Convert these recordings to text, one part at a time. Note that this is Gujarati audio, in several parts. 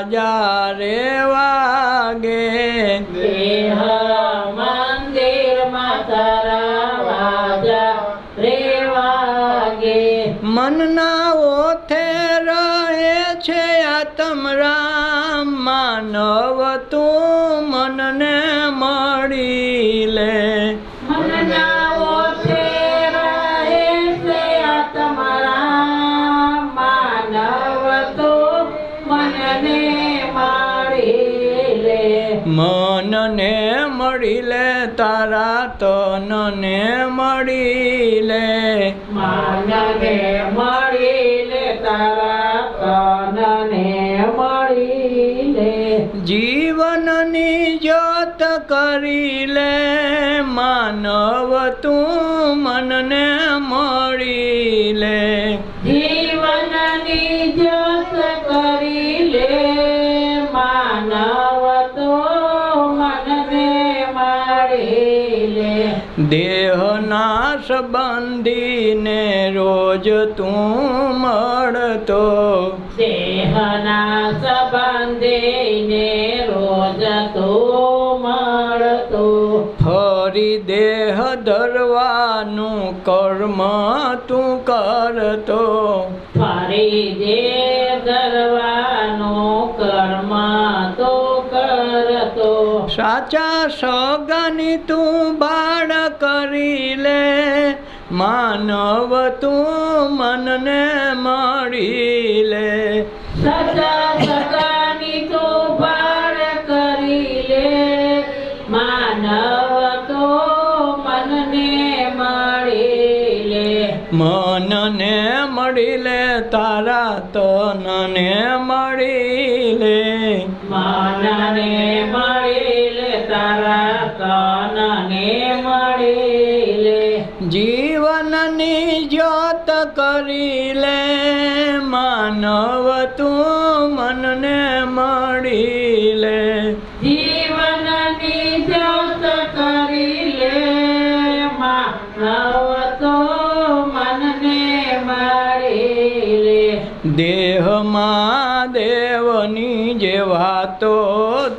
બાજા રે વાગે દેહ મંદિરમાં તારા વાજા રે વાગે મનના ઓથે રહે છે આત્મરામ માનવ તું મનને મળી લે મનના ઓથે રહે છે આત્મરામ માનવ તો મનને મળી લે મનને મળી લે તારા તનને મળી લે મનને મળી લે તારા તનને મળી લે જીવનની જ્યોત કરી લે માનવ તું મનને મળી લે જીવનની જ્યોત કરી લે માનવ તો મનને મળી લે દેહના સંબંધીને રોજ તું મળતો દેહના સંબંધીને રોજ તો મળતો ફરી દેહ ધરવાનું કર્મ તું કરતો ફરી દેહ ધરવાનું કર્મ તો કરતો સાચા સગાની તું બાળ કરી લે માનવ તું મનને મળી લે સચા સગાની તો બાળ કરી લે માનવ તો મનને મળી લે મનને મળી લે તારા તનને મળી લે મનને મળી લે તારા તનને મળી લે જીવનની જ્યોત કરી લે માનવ તું મનને મળી લે જીવનની જ્યોત કરી લે માનવ તો મનને મળી લે દેહમાં દેવની જે વાતો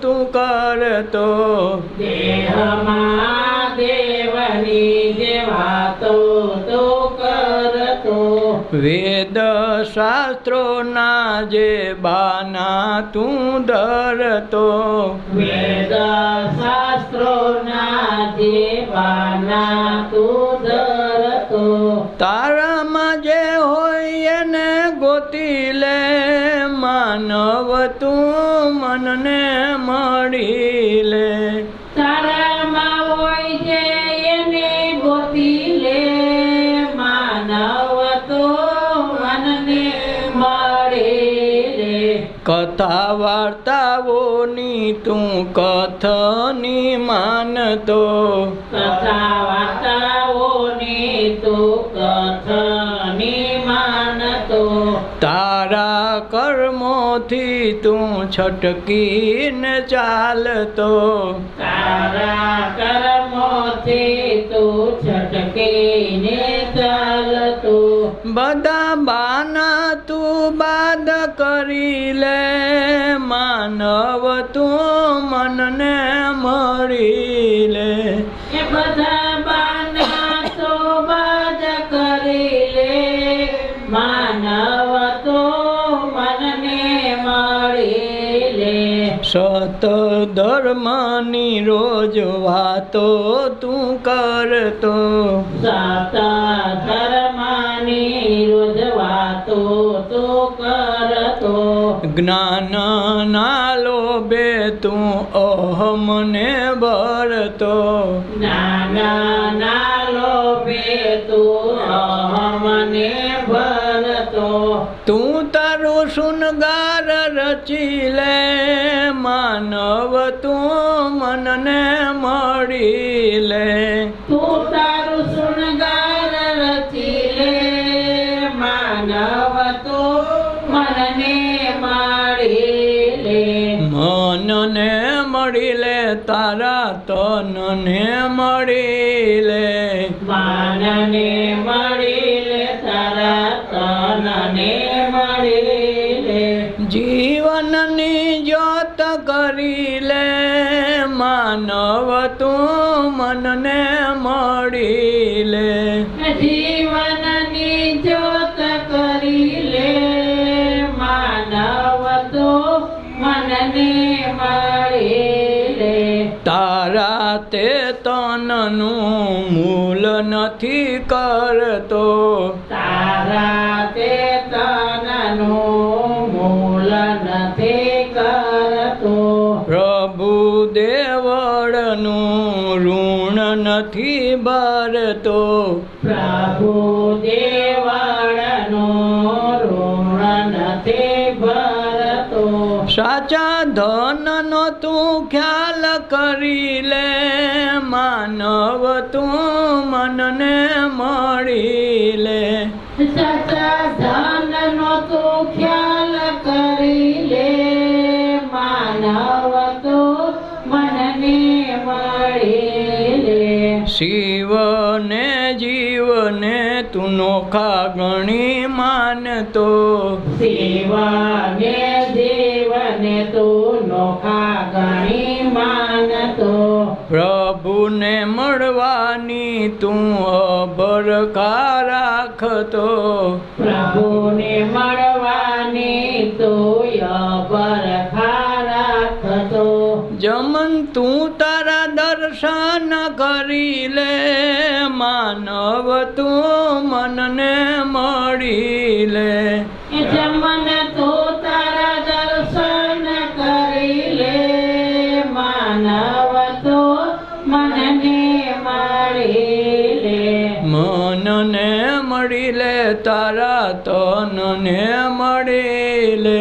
તું કરતો દેહમાં દેવની જે વાતો તો કરતો વેદ શાસ્ત્રોના જે બાના તું ધરતો વેદ શાસ્ત્રોના જે બાના તું ધરતો તારામાં જે હોય એને ગોતી લે માનવ તું મનને મળી લે તારામાં હોય છે એને ગોતી લે માનવ તો મનને મળી લે કથા વાર્તાઓની તું કથની માનતો કથા વાર્તાઓની તો કથની માનતો તારા કર્મોથી તું છટકીને ચાલતો તારા કર્મોથી તું છટકીને ચાલતો બધા બાના તું બાદ કરી લે માનવ તું મનને મળી લે એ બધા બાના તો બાદ કરી લે માનવ તો મનને મળી લે સત ધર્મની રોજ વાતો તું કરતો સત ધર્મની રોજ વાતો તો કરતો જ્ઞાનના લોભે તું અહમને ભરતો જ્ઞાનના લોભે તું અહમને ભરતો તું તારું શૃંગાર રચી લે માનવ તું મનને મળી લે તું તારું શૃંગાર રચી લે માનવ તો મનને મળી લે મનને મળી લે તારા તનને મળી લે મનને મળી લે તારા તનને મળી લે જીવનની જ્યોત કરી લે માનવ તું મનને મળી લે જીવનની જ્યોત કરી લે માનવ તો મનને મળી લે તારા તે તનનું મૂલ નથી કરતો તારા તે તનનું મૂળ નથી કરતો પ્રભુ દેવળનું ઋણ નથી ભરતો પ્રભુ દેવળનું ઋણ નથી ભરતો સાચા ધનનો તું ખ્યાલ કરી લે માનવ તું મનને મળી લે સચા ધનનો તું ખ્યાલ કરી લે માનવ તો મનને મળી લે શિવને જીવને તું નોખા ગણી માનતો શિવને જીવને તું નોખા ગણી માનતો પ્રભુને મળવાની તું અબરખા રાખતો પ્રભુને મળવાની તું અબરખા રાખતો જમન તું તારા દર્શન કરી લે માનવ તું મનને મળી લે જમન તું તારા દર્શન કરી લે માનવ તો મનને મળી લે મનને મળી લે તારા તનને મળી લે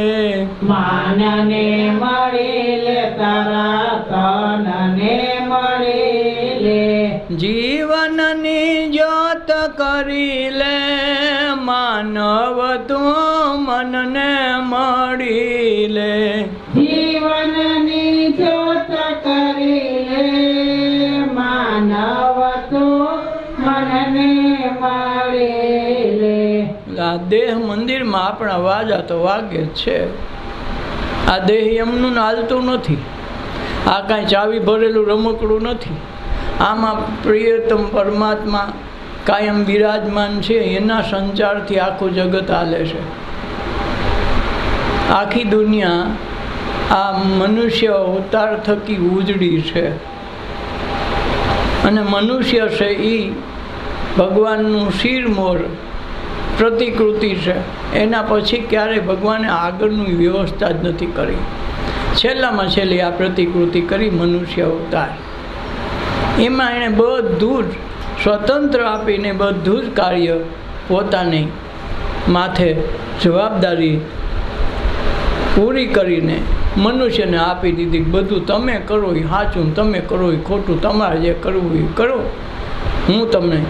માનને મળી લે તારા તનને મળી લે જીવનની જ્યોત કરી લે માનવ તું મનને મળી લે જીવનની જ્યોત કરી લે માનવ તો મનને મળી લે આ દેહ મંદિરમાં આપણા વાજા તો વાગે જ છે આ દેહ એમનું હાલતું નથી આ કાંઈ ચાવી ભરેલું રમકડું નથી આમાં પ્રિયતમ પરમાત્મા કાયમ બિરાજમાન છે એના સંચારથી આખું જગત હાલે છે આખી દુનિયા આ મનુષ્ય અવતાર થકી ઉજળી છે અને મનુષ્ય છે એ ભગવાનનું શિરમોર પ્રતિકૃતિ છે એના પછી ક્યારેય ભગવાને આગળની વ્યવસ્થા જ નથી કરી છેલ્લામાં છેલ્લી આ પ્રતિકૃતિ કરી મનુષ્ય અવતાર એમાં એણે બધું જ સ્વતંત્ર આપીને બધું જ કાર્ય પોતાની માથે જવાબદારી પૂરી કરીને મનુષ્યને આપી દીધી બધું તમે કરો એ સાચું તમે કરો એ ખોટું તમારે જે કરવું એ કરો હું તમને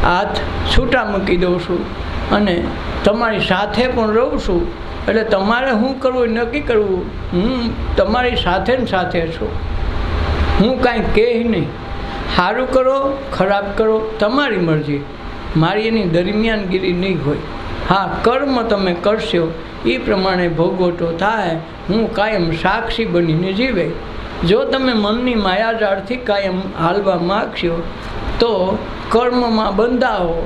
હાથ છૂટા મૂકી દઉં છું અને તમારી સાથે પણ રહું છું એટલે તમારે શું કરવું એ નક્કી કરવું હું તમારી સાથે ને સાથે છું હું કાંઈ કહે નહીં સારું કરો ખરાબ કરો તમારી મરજી મારી એની દરમિયાનગીરી નહીં હોય હા કર્મ તમે કરશો એ પ્રમાણે ભોગવટો થાય હું કાયમ સાક્ષી બનીને જીવે જો તમે મનની માયાજાળથી કાયમ હાલવા માગશો તો કર્મમાં બંધાવો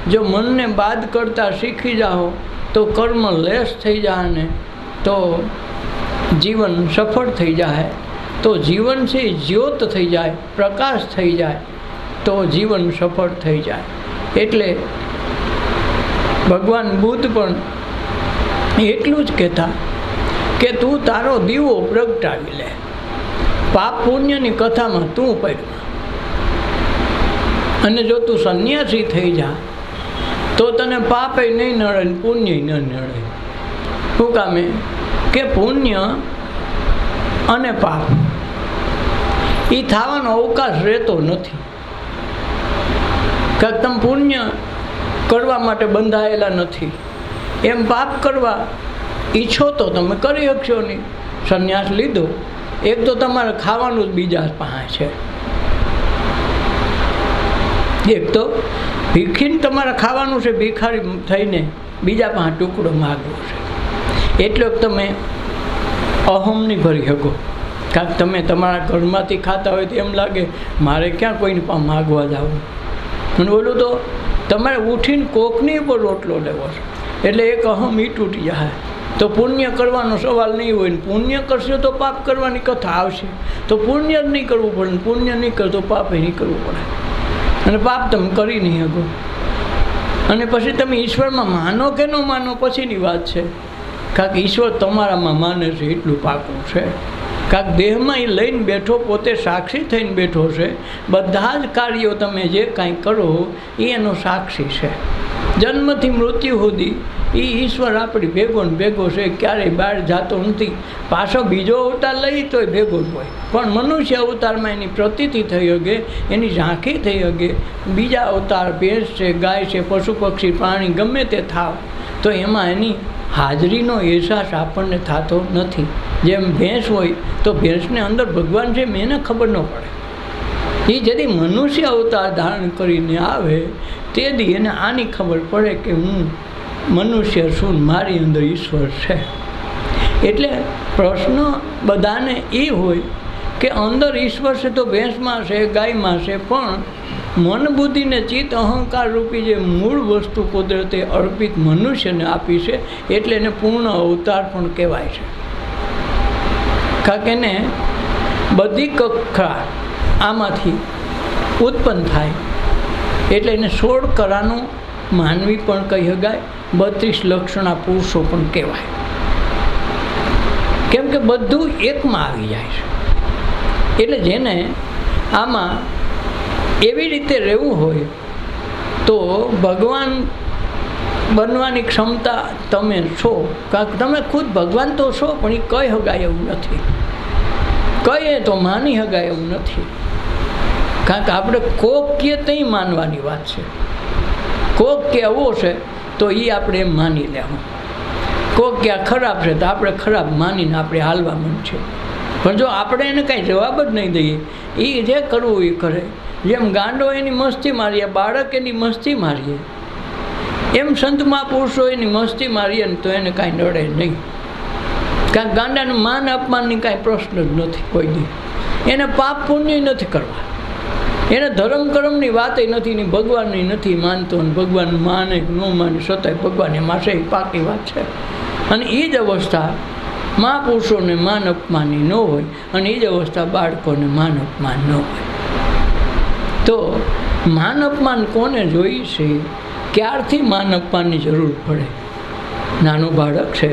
જો મનને બાદ કરતાં શીખી જાઓ તો કર્મ લેસ થઈ જાય ને તો જીવન સફળ થઈ જાય તો જીવન છે જ્યોત થઈ જાય પ્રકાશ થઈ જાય તો જીવન સફળ થઈ જાય એટલે ભગવાન બુદ્ધ પણ એટલું જ કહેતા કે તું તારો દીવો પ્રગટાવી લે પાપ પુણ્યની કથામાં તું પડ્યો અને જો તું સંન્યાસી થઈ જા તો તને પાપે નહીં નડે ને પુણ્ય ન નડે શું કામે કે પુણ્ય અને પાપ એ થવાનો અવકાશ રહેતો નથી કે તમે પુણ્ય કરવા માટે બંધાયેલા નથી એમ પાપ કરવા ઈચ્છો તો તમે કરી શકશો નહીં સંન્યાસ લીધો એક તો તમારે ખાવાનું જ બીજા પાસે છે એક તો ભીખીને તમારે ખાવાનું છે ભિખારી થઈને બીજા પાસે ટુકડો માગવો છે એટલે તમે અહમ નહીં ભરી શકો. કાંઈક તમે તમારા ઘરમાંથી ખાતા હોય તો એમ લાગે મારે ક્યાં કોઈને પણ માગવા જવું. અને બોલું તો તમારે ઉઠીને કોકની ઉપર રોટલો લેવો છે એટલે એક અહમ એ તૂટી જાય. તો પુણ્ય કરવાનો સવાલ નહીં હોય ને પુણ્ય કરશો તો પાપ કરવાની કથા આવશે. તો પુણ્ય જ નહીં કરવું પડે, પુણ્ય નહીં કરતો પાપ નહીં કરવું પડે. અને પાપ તમે કરી નહીં શકો. અને પછી તમે ઈશ્વરમાં માનો કે ન માનો પછીની વાત છે. કારણ કે ઈશ્વર તમારામાં માને છે એટલું પાકું છે. કાંક દેહમાં એ લઈને બેઠો, પોતે સાક્ષી થઈને બેઠો છે. બધા જ કાર્યો તમે જે કાંઈ કરો એ એનો સાક્ષી છે. જન્મથી મૃત્યુ સુધી એ ઈશ્વર આપણી ભેગો ને ભેગો છે, ક્યારેય બહાર જતો નથી. પાછો બીજો અવતાર લઈ તોય ભેગો જ હોય. પણ મનુષ્ય અવતારમાં એની પ્રતીતિ થઈ શકે, એની ઝાંખી થઈ શકે. બીજા અવતાર ભેંસ છે, ગાય છે, પશુ પક્ષી પ્રાણી ગમે તે થાવ તો એમાં એની હાજરીનો અહેસાસ આપણને થતો નથી. જેમ ભેંસ હોય તો ભેંસને અંદર ભગવાન છે એને ખબર ન પડે. એ જેથી મનુષ્ય અવતાર ધારણ કરીને આવે તે દી એને આની ખબર પડે કે હું મનુષ્ય છું, મારી અંદર ઈશ્વર છે. એટલે પ્રશ્ન બધાને એ હોય કે અંદર ઈશ્વર છે તો ભેંસમાં છે, ગાયમાં છે, પણ મન બુદ્ધિ ને ચિત્ત અહંકાર રૂપી જે મૂળ વસ્તુ કુદરતે અર્પિત મનુષ્યને આપી છે એટલે એને પૂર્ણ અવતાર પણ કહેવાય છે. કારણ કે એને બધી કક્ષા આમાંથી ઉત્પન્ન થાય એટલે એને 16 કરાનો માનવી પણ કહી શકાય, 32 લક્ષણા પુરુષો પણ કહેવાય. કેમ કે બધું એકમાં આવી જાય છે. એટલે જેને આમાં એવી રીતે રહેવું હોય તો ભગવાન બનવાની ક્ષમતા તમે છો. કારણ કે તમે ખુદ ભગવાન તો છો પણ એ કહી શકાય એવું નથી, કહીએ તો માની શકાય એવું નથી. કારણ કે આપણે કોક કે ત્યાં માનવાની વાત છે. કોક કે આવો છે તો એ આપણે એમ માની લેવું. કોક કે આ ખરાબ છે તો આપણે ખરાબ માનીને આપણે હાલવા મન છે. પણ જો આપણે એને કાંઈ જવાબ જ નહીં દઈએ, એ જે કરવું એ કરે. જેમ ગાંડો એની મસ્તી મારીએ, બાળક એની મસ્તી મારીએ, એમ સંત મહાપુરુષો એની મસ્તી મારીએ ને તો એને કાંઈ નડે નહીં. કારણ કે ગાંડાને માન અપમાનની કાંઈ પ્રશ્ન જ નથી કોઈ દી. એને પાપ પુણ્ય નથી કરવા, એને ધર્મ કર્મની વાત નથી, ને ભગવાનની નથી માનતો. અને ભગવાન માને કે ન માને છતાંય ભગવાન એમાં છે, એ પાકી વાત છે. અને એ જ અવસ્થા મહાપુરુષોને માન અપમાનની ન હોય, અને એ જ અવસ્થા બાળકોને માન અપમાન ન હોય. તો માન અપમાન કોને જોઈ છે? ક્યારથી માન અપમાનની જરૂર પડે? નાનું બાળક છે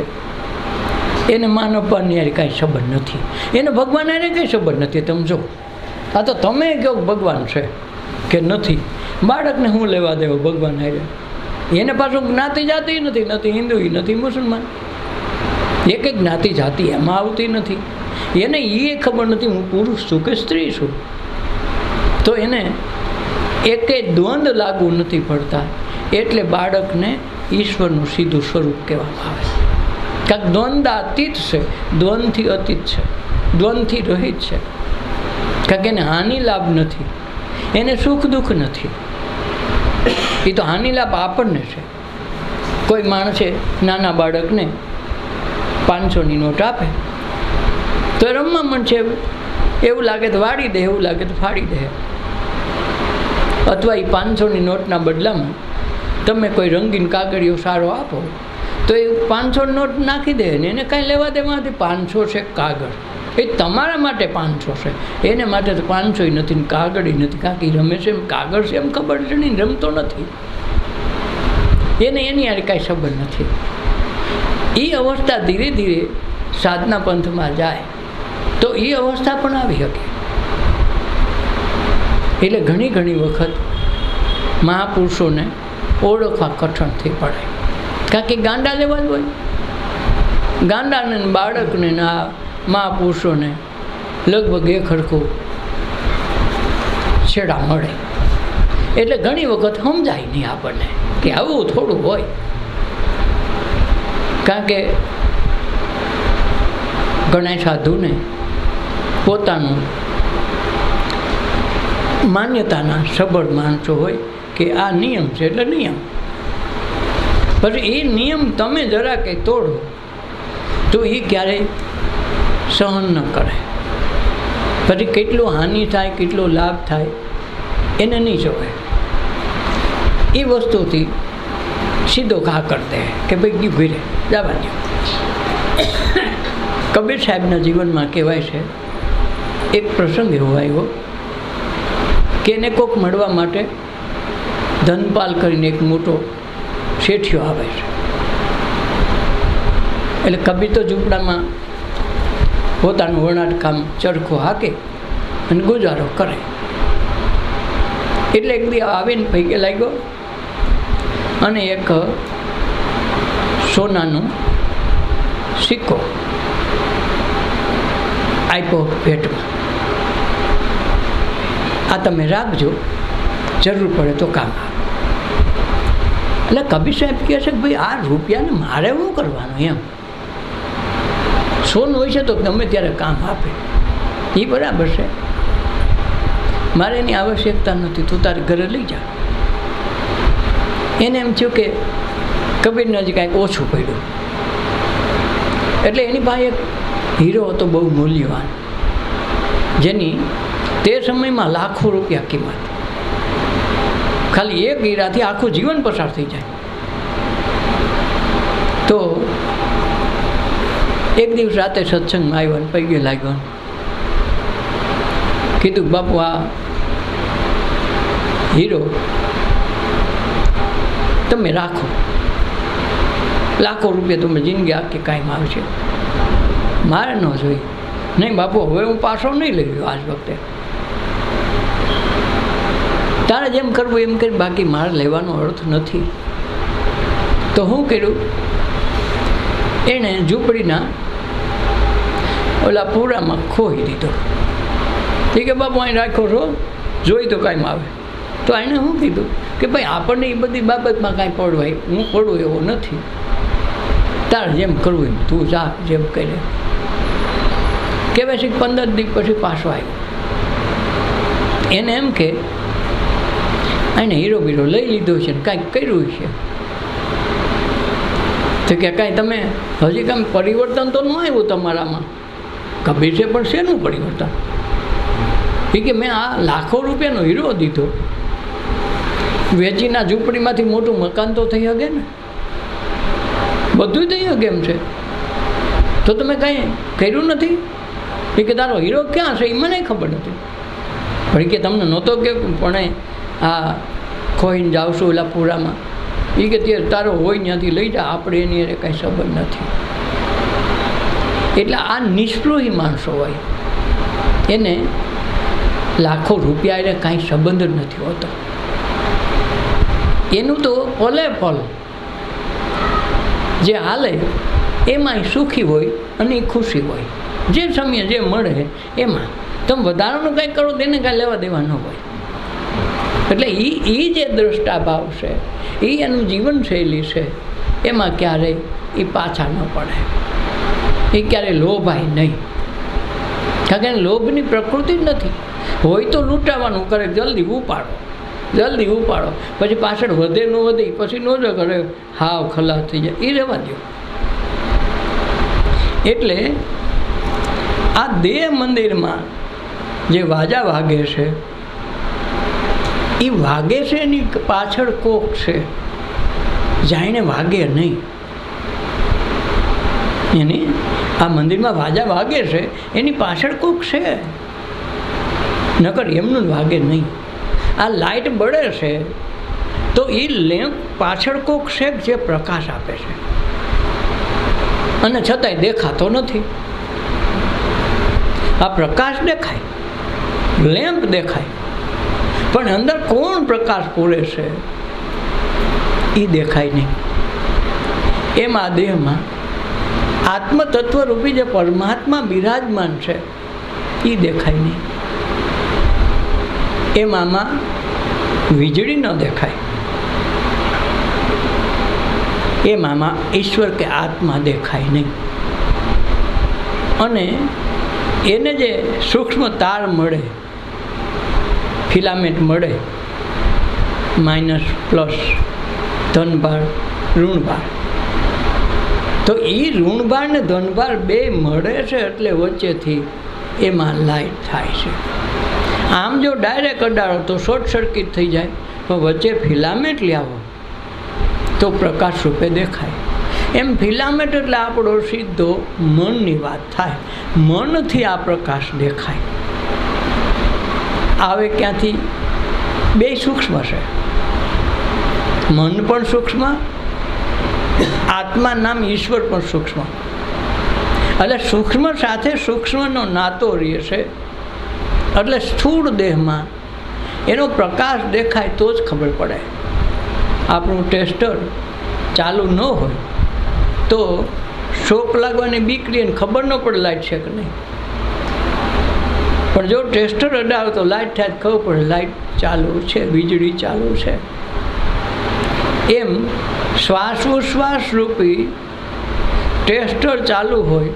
એને માન અપમાનની યાર કાંઈ સંબંધ નથી, એને ભગવાન એને કંઈ સંબંધ નથી. તમે જો આ તો તમે કહો ભગવાન છે કે નથી, બાળકને હું લેવા દેવો ભગવાન હારે? એને પાછું જ્ઞાતિ જાતિ નથી, નથી હિન્દુ નથી મુસલમાન, એક જ્ઞાતિ જાતિ એમાં આવતી નથી. એને એ ખબર નથી હું પુરુષ છું કે સ્ત્રી છું. તો એને એકે દ્વંદ્વ લાગુ નથી પડતા. એટલે બાળકને ઈશ્વરનું સીધું સ્વરૂપ કહેવામાં આવે. કાંક દ્વંદ્વાતીત છે, દ્વંદથી અતીત છે, દ્વંદથી રહિત છે. કારણ કે એને હાનિ લાભ નથી, એને સુખ દુઃખ નથી. એ તો હાનિ લાભ આપણને છે. કોઈ માણસે નાના બાળકને 500ની નોટ આપે તો એ રમવા માંડશે. એવું લાગે તો વાળી દે, એવું લાગે તો ફાડી દે. અથવા એ 500ની નોટના બદલામાં તમે કોઈ રંગીન કાગળિયો સારો આપો તો એ 500 નોટ નાખી દે ને એને કાંઈ લેવા દેવાથી 500 છે કાગળ, એ તમારા માટે 500 છે, એને માટે તો 500 નથી ને કાગળ નથી. કારણ કે એ રમે છે એમ કાગળ છે એમ ખબર છે નહીં, રમતો નથી. એને એની યાર કાંઈ સંબંધ નથી. એ અવસ્થા ધીરે ધીરે સાધના પંથમાં જાય તો એ અવસ્થા પણ આવી શકે. એટલે ઘણી ઘણી વખત મહાપુરુષોને ઓળખવા કઠણ થઈ પડે. કારણ કે ગાંડા લેવા જ હોય. ગાંડાને બાળકને આ મહાપુરુષોને લગભગ એક હરખું છેડા મળે. એટલે ઘણી વખત સમજાય નહીં આપણને કે આવું થોડું હોય. કારણ કે ઘણા સાધુને પોતાનું માન્યતાના સબળ માણસો હોય કે આ નિયમ છે એટલે નિયમ. પછી એ નિયમ તમે જરા કંઈ તોડો તો એ ક્યારેય સહન ન કરે, પછી કેટલું હાનિ થાય, કેટલો લાભ થાય એને નહીં જોવે. એ વસ્તુથી સીધો ઘા કરી દે કે ભાઈ ગયું ઘરે જવા દો. કબીર સાહેબના જીવનમાં કહેવાય છે, એક પ્રસંગ એવો આવ્યો કે એને કોક મળવા માટે ધનપાલ કરીને એક મોટો શેઠિયો આવે છે. એટલે કબીર તો ઝૂંપડામાં પોતાનું વણાટ કામ ચરખો હાકે અને ગુજારો કરે. એટલે એક દી આવીને પૈકે લાગ્યો અને એક સોનાનો સિક્કો આપ્યો ભેટમાં. આ તમે રાખજો, જરૂર પડે તો કામ આવે. એટલે કબીર સાહેબ કહે છે કે ભાઈ આ રૂપિયાને મારે શું કરવાનું, એમ સોનું હોય છે તો ગમે ત્યારે કામ આપે, એ બરાબર છે, મારે એની આવશ્યકતા નથી, તું તારે ઘરે લઈ જા. એને એમ થયું કે કબીરને હજી કાંઈક ઓછું પડ્યું. એટલે એની પાસે એક હીરો હતો બહુ મૂલ્યવાન, જેની તે સમયમાં લાખો રૂપિયા કિંમત. ખાલી એક હીરાથી આખું જીવન પસાર થઈ જાય. તો એક દિવસ રાતે સત્સંગમાં આવ્યો ને પૈગે લાગ્યો, કીધું બાપુ આ હીરો તમે રાખો, લાખો રૂપિયા તમે જિંદગી આખી કાયમ આવશે, મારે ન જોઈએ. નહીં બાપુ હવે હું પાછો નહીં લઈ ગયો આજ વખતે, તારે જેમ કરવું એમ કરી, બાકી મારે લેવાનો અર્થ નથી. તો શું કર્યું, એણે ઝૂંપડીના ઓલા પૂરામાં ખોઈ દીધો. એ કે બાપુ અહીં રાખ્યો છો, જોઈ તો કાંઈ આવે. તો એણે શું કીધું કે ભાઈ આપણને એ બધી બાબતમાં કાંઈ પડવાય, હું પડું એવો નથી, તારે જેમ કરવું એમ તું જા, જેમ કરે. કહેવાય છે 15 દિવસ પછી પાછો આવ્યો. એને એમ કે એને હીરો બીરો લઈ લીધો છે ને કાંઈક કર્યું છે. તો કે કાંઈ તમે હજી કાંઈ પરિવર્તન તો ન આવ્યું તમારામાં. કબીર છે પણ શેનું પરિવર્તન? એ કે મેં આ લાખો રૂપિયાનો હીરો દીધો, વેચીના ઝૂંપડીમાંથી મોટું મકાન તો થઈ શકે ને, બધું થઈ શકે એમ છે, તો તમે કાંઈ કર્યું નથી. એ કે તારો હીરો ક્યાં છે એ મને ખબર નથી. પણ કે તમને નહોતો કે પણ આ ખોઈને જાવ છું ઓલા પૂરામાં, એ કે તે તારો હોય ત્યાંથી લઈ જા, આપણે એની અરે કાંઈ સંબંધ નથી. એટલે આ નિષ્પૃહી માણસો હોય, એને લાખો રૂપિયા એટલે કાંઈ સંબંધ જ નથી હોતો. એનું તો પલે પલ જે હાલે એમાંય સુખી હોય અને ખુશી હોય. જે સમયે જે મળે એમાં તમે વધારાનું કંઈ કરો તેને કાંઈ લેવા દેવા ન હોય. એટલે એ જે દ્રષ્ટાભાવ છે, એ એનું જીવનશૈલી છે, એમાં ક્યારેય એ પાછા ન પડે, એ ક્યારેય લોભાય નહીં. કારણ કે લોભની પ્રકૃતિ જ નથી. હોય તો લૂંટાવાનું કરે, જલ્દી ઉપાડો, જલ્દી ઉપાડો, પછી પાછળ વધે ન વધે, પછી ન જ કરે, હાવ ખલાસ થઈ જાય, એ રહેવા દો. એટલે આ દેહ મંદિરમાં જે વાજા વાગે છે, એ વાગે છે એની પાછળ કોક છે, જાણે વાગે નહીં. એની આ મંદિરમાં વાજા વાગે છે એની પાછળ કોક છે, નકર એમનું વાગે નહીં. આ લાઇટ બળે છે તો એ લેમ્પ પાછળ કોક છે જે પ્રકાશ આપે છે, અને છતાંય દેખાતો નથી. આ પ્રકાશ દેખાય, લેમ્પ દેખાય, પણ અંદર કોણ પ્રકાશ પૂરે છે એ દેખાય નહીં. એમાં દેહમાં આત્મતત્વરૂપી જે પરમાત્મા બિરાજમાન છે એ દેખાય નહીં. એમાં વીજળી ન દેખાય, એમાં ઈશ્વર કે આત્મા દેખાય નહીં. અને એને જે સૂક્ષ્મ તાર મળે, ફિલામેન્ટ મળે, માઇનસ પ્લસ, ધનભાર ઋણભાર, તો તો એ ઋણભાર ને ધનભાર બે મળે છે એટલે વચ્ચેથી એમાં લાઇટ થાય છે. આમ જો ડાયરેક્ટ અડાડો તો શોર્ટ સર્કિટ થઈ જાય, પણ વચ્ચે ફિલામેન્ટ લાવો તો પ્રકાશ રૂપે દેખાય. એમ ફિલામેન્ટ એટલે આપણો સીધો મનની વાત થાય. મનથી આ પ્રકાશ દેખાય. આવે ક્યાંથી? બે સૂક્ષ્મ છે. મન પણ સૂક્ષ્મ, આત્મા નામ ઈશ્વર પણ સૂક્ષ્મ. એટલે સૂક્ષ્મ સાથે સૂક્ષ્મનો નાતો રહે છે. એટલે સ્થૂળ દેહમાં એનો પ્રકાશ દેખાય તો જ ખબર પડે. આપણું ટેસ્ટર ચાલુ ન હોય તો શોક લાગવાની બીક રહીને ખબર ન પડે લાઇટ છે કે નહીં. પણ જો ટેસ્ટર અડાવે તો લાઇટ થાય ખબર પડે લાઇટ ચાલુ છે, વીજળી ચાલુ છે. એમ શ્વાસોશ્વાસ રૂપી ટેસ્ટર ચાલુ હોય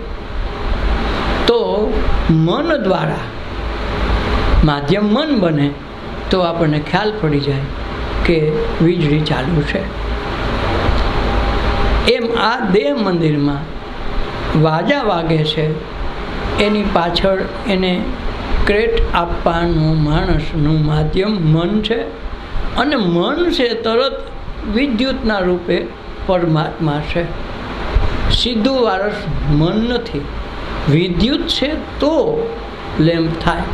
તો મન દ્વારા માધ્યમ મન બને તો આપણને ખ્યાલ પડી જાય કે વીજળી ચાલુ છે. એમ આ દેહ મંદિરમાં વાજા વાગે છે, એની પાછળ એને ક્રેટ આપવાનું માણસનું માધ્યમ મન છે. અને મન છે તરત વિદ્યુતના રૂપે પરમાત્મા છે. સીધું વારસ મન નથી. વિદ્યુત છે તો લેમ્પ થાય,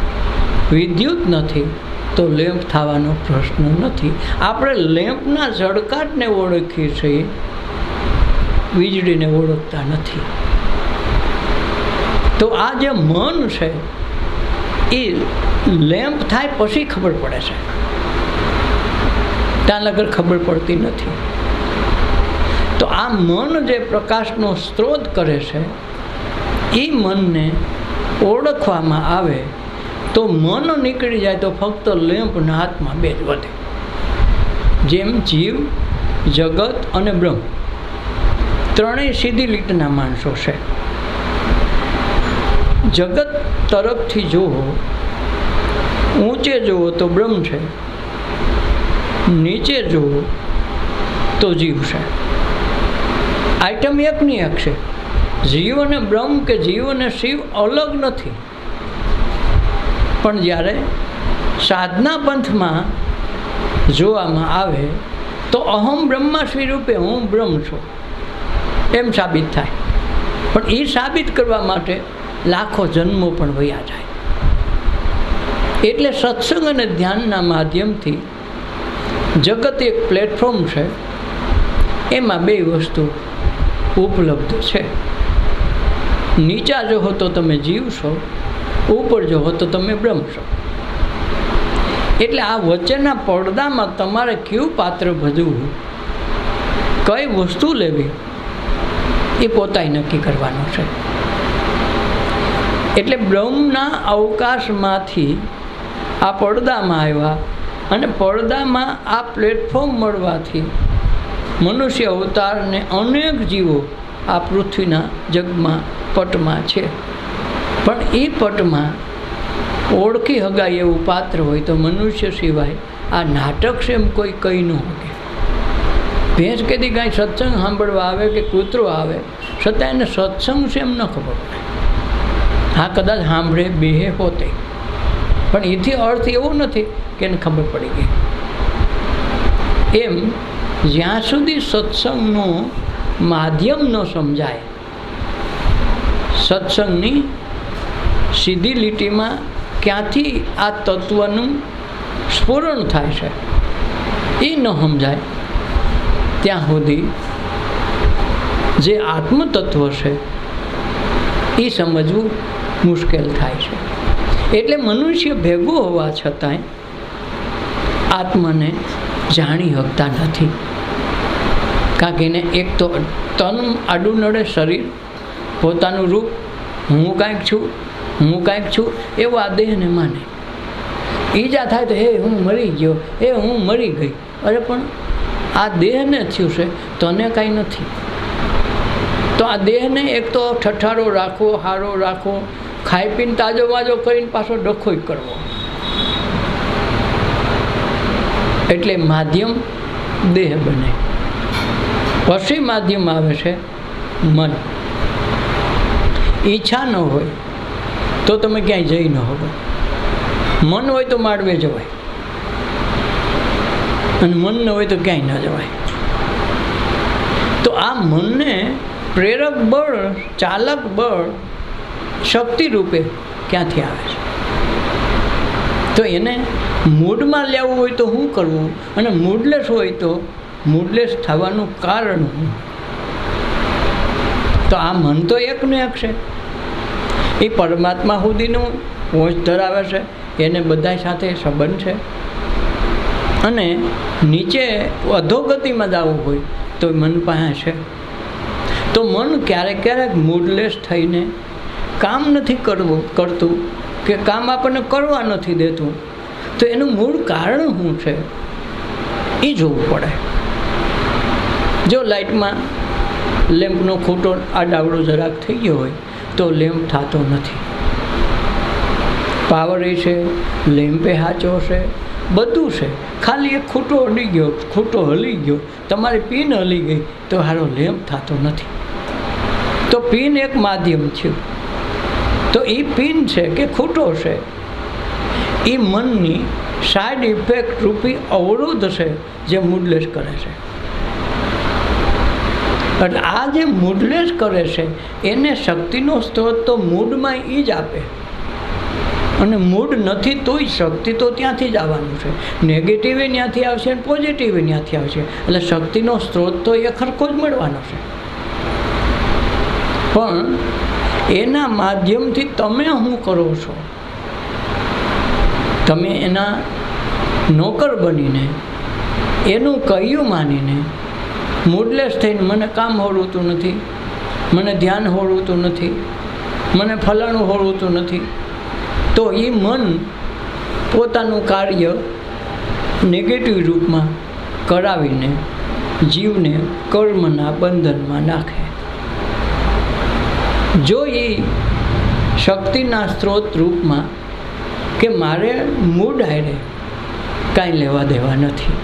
વિદ્યુત નથી તો લેમ્પ થવાનો પ્રશ્ન નથી. આપણે લેમ્પના ઝળકાટને ઓળખીએ છીએ, વીજળીને ઓળખતા નથી. તો આ જે મન છે એ લેમ્પ થાય પછી ખબર પડે છે, ત્યાં લગર ખબર પડતી નથી. તો આ મન જે પ્રકાશનો સ્ત્રોત કરે છે એ મનને ઓળખવામાં આવે તો મન નીકળી જાય તો ફક્ત લેમ્પના હાથમાં બે જ વધે. જેમ જીવ, જગત અને બ્રહ્મ ત્રણેય સીધી લીટના માણસો છે. જગત તરફથી જુઓ, ઊંચે જુઓ તો બ્રહ્મ છે, નીચે જુઓ તો જીવ છે. આઈટમ એકની એક છે. જીવ અને બ્રહ્મ કે જીવ અને શિવ અલગ નથી. પણ જ્યારે સાધના પંથમાં જોવામાં આવે તો અહમ બ્રહ્માસ્મિ રૂપે હું બ્રહ્મ છું એમ સાબિત થાય. પણ એ સાબિત કરવા માટે લાખો જન્મો પણ વયા જાય. એટલે સત્સંગ અને ધ્યાનના માધ્યમથી જગત એક પ્લેટફોર્મ છે, એમાં બે વસ્તુ ઉપલબ્ધ છે. નીચા જોહો તો તમે જીવ છો, ઉપર જોહો તો તમે બ્રહ્મ છો. એટલે આ વચ્ચેના પડદામાં તમારે કયું પાત્ર ભજવું, કઈ વસ્તુ લેવી એ પોતાએ નક્કી કરવાનું છે. એટલે બ્રહ્મના અવકાશમાંથી આ પડદામાં આવ્યા અને પડદામાં આ પ્લેટફોર્મ મળવાથી મનુષ્ય અવતારને અનેક જીવો આ પૃથ્વીના જગમાં પટમાં છે. પણ એ પટમાં ઓળખી હગાય એવું પાત્ર હોય તો મનુષ્ય સિવાય આ નાટક છે એમ કોઈ કહી ન શકે. ભેંસ કદી કાંઈ સત્સંગ સાંભળવા આવે કે કૂતરો આવે છતાં એને સત્સંગ છે એમ ન ખબર પડે. હા, કદાચ સાંભળે બેહે હોતે, પણ એથી અર્થ એવો નથી કે એને ખબર પડી ગઈ. એમ જ્યાં સુધી સત્સંગનું માધ્યમ ન સમજાય, સત્સંગની સીધી લીટીમાં ક્યાંથી આ તત્વનું સ્ફુરણ થાય છે એ ન સમજાય ત્યાં સુધી જે આત્મતત્વ છે એ સમજવું મુશ્કેલ થાય છે. એટલે મનુષ્ય ભેગો હોવા છતાંય આત્માને જાણી શકતા નથી. કારણ કે એને એક તો તન આડું નડે, શરીર પોતાનું રૂપ, હું કાંઈક છું, હું કાંઈક છું એવું આ દેહને માને. ઈજા થાય તો હે હું મરી ગયો, હે હું મરી ગઈ. અરે પણ આ દેહને થયું છે, તને કાંઈ નથી. તો આ દેહને એક તો ઠઠારો રાખવો, હારો રાખવો, ખાઈ પીને તાજો વાજો કરીને પાછો ડખોય કરવો. એટલે માધ્યમ દેહ બને. પછી માધ્યમ આવે છે મન. ઈચ્છા ન હોય તો તમે ક્યાંય જઈ ન શકો. મન હોય તો માંડવે જવાય, અને મન ન હોય તો ક્યાંય ન જવાય. તો આ મનને પ્રેરક બળ, ચાલક બળ, શક્તિ રૂપે ક્યાંથી આવે છે? તો એને મૂડમાં લેવું હોય તો શું કરવું, અને મૂડલેસ હોય તો મૂડલેસ થવાનું કારણ શું? તો આ મન તો એકને એક છે, એ પરમાત્મા સુધીનું પહોંચ ધરાવે છે, એને બધા સાથે સંબંધ છે. અને નીચે અધોગતિમાં જવું હોય તો મન પાસે છે. તો મન ક્યારેક ક્યારેક મૂડલેસ થઈને કામ નથી કરતું કે કામ આપણને કરવા નથી દેતું. તો એનું મૂળ કારણ શું છે એ જોવું પડે. જો લાઇટમાં લેમ્પનો ખોટો આડાવડો જરાક થઈ ગયો હોય તો લેમ્પ થતો નથી. પાવર એ છે, લેમ્પે સાચો છે, બધું છે, ખાલી એક ખૂટો અડી ગયો, ખૂટો હલી ગયો, તમારી પિન હલી ગઈ તો હારો લેમ્પ થતો નથી. તો પિન એક માધ્યમ છે. તો એ પિન છે કે ખૂટો છે એ મનની સાઈડ ઇફેક્ટ રૂપી અવરોધ છે જે મૂડલેસ કરે છે. એટલે આ જે મૂડલેસ કરે છે એને શક્તિનો સ્ત્રોત તો મૂડમાં એ જ આપે. અને મૂડ નથી તોય શક્તિ તો ત્યાંથી જ આવવાનું છે. નેગેટિવ ત્યાંથી આવશે અને પોઝિટિવ ત્યાંથી આવશે. એટલે શક્તિનો સ્ત્રોત તો એ ખરખો જ મળવાનો છે. પણ એના માધ્યમથી તમે શું કરો છો? તમે એના નોકર બનીને, એનું કહ્યું માનીને મૂડલેસ થઈને મને કામ હોળવતું નથી, મને ધ્યાન હોળવતું નથી, મને ફલાણું હોળવતું નથી, તો એ મન પોતાનું કાર્ય નેગેટિવ રૂપમાં કરાવીને જીવને કર્મના બંધનમાં નાખે. જો એ શક્તિના સ્ત્રોત રૂપમાં કે મારે મૂડ હારે કાંઈ લેવા દેવા નથી,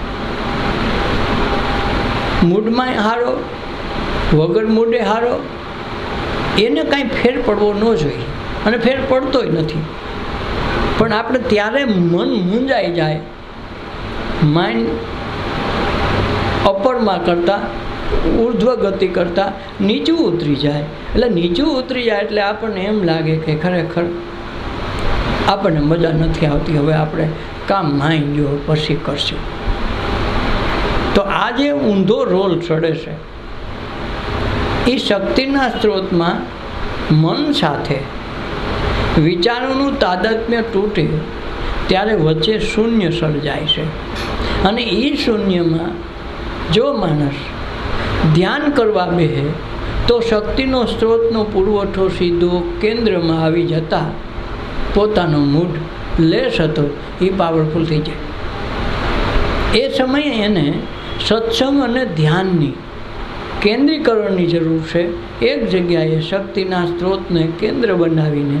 મૂડમાં હારો વગર મૂડે હારો, એને કાંઈ ફેર પડવો ન જોઈએ, અને ફેર પડતોય નથી. પણ આપણે ત્યારે મન મૂંઝાઈ જાય, માઇન્ડ અપરમાં કરતાં ઉર્ધ્વ ગતિ કરતાં નીચું ઉતરી જાય. એટલે નીચું ઉતરી જાય એટલે આપણને એમ લાગે કે ખરેખર આપણને મજા નથી આવતી, હવે આપણે કામ માઈ ગયો પછી કરશું. તો આ જે ઊંધો રોલ ચડે છે એ શક્તિના સ્ત્રોતમાં મન સાથે વિચારોનું તાદાત્મ્ય તૂટે ત્યારે વચ્ચે શૂન્ય સર્જાય છે. અને એ શૂન્યમાં જો માણસ ધ્યાન કરવા બેસે તો શક્તિનો સ્ત્રોતનો પુરવઠો સીધો કેન્દ્રમાં આવી જતા પોતાનો મૂડ લેસ હતો એ પાવરફુલ થઈ જાય. એ સમયે એને સત્સંગ અને ધ્યાનની કેન્દ્રીકરણની જરૂર છે. એક જગ્યાએ શક્તિના સ્ત્રોતને કેન્દ્ર બનાવીને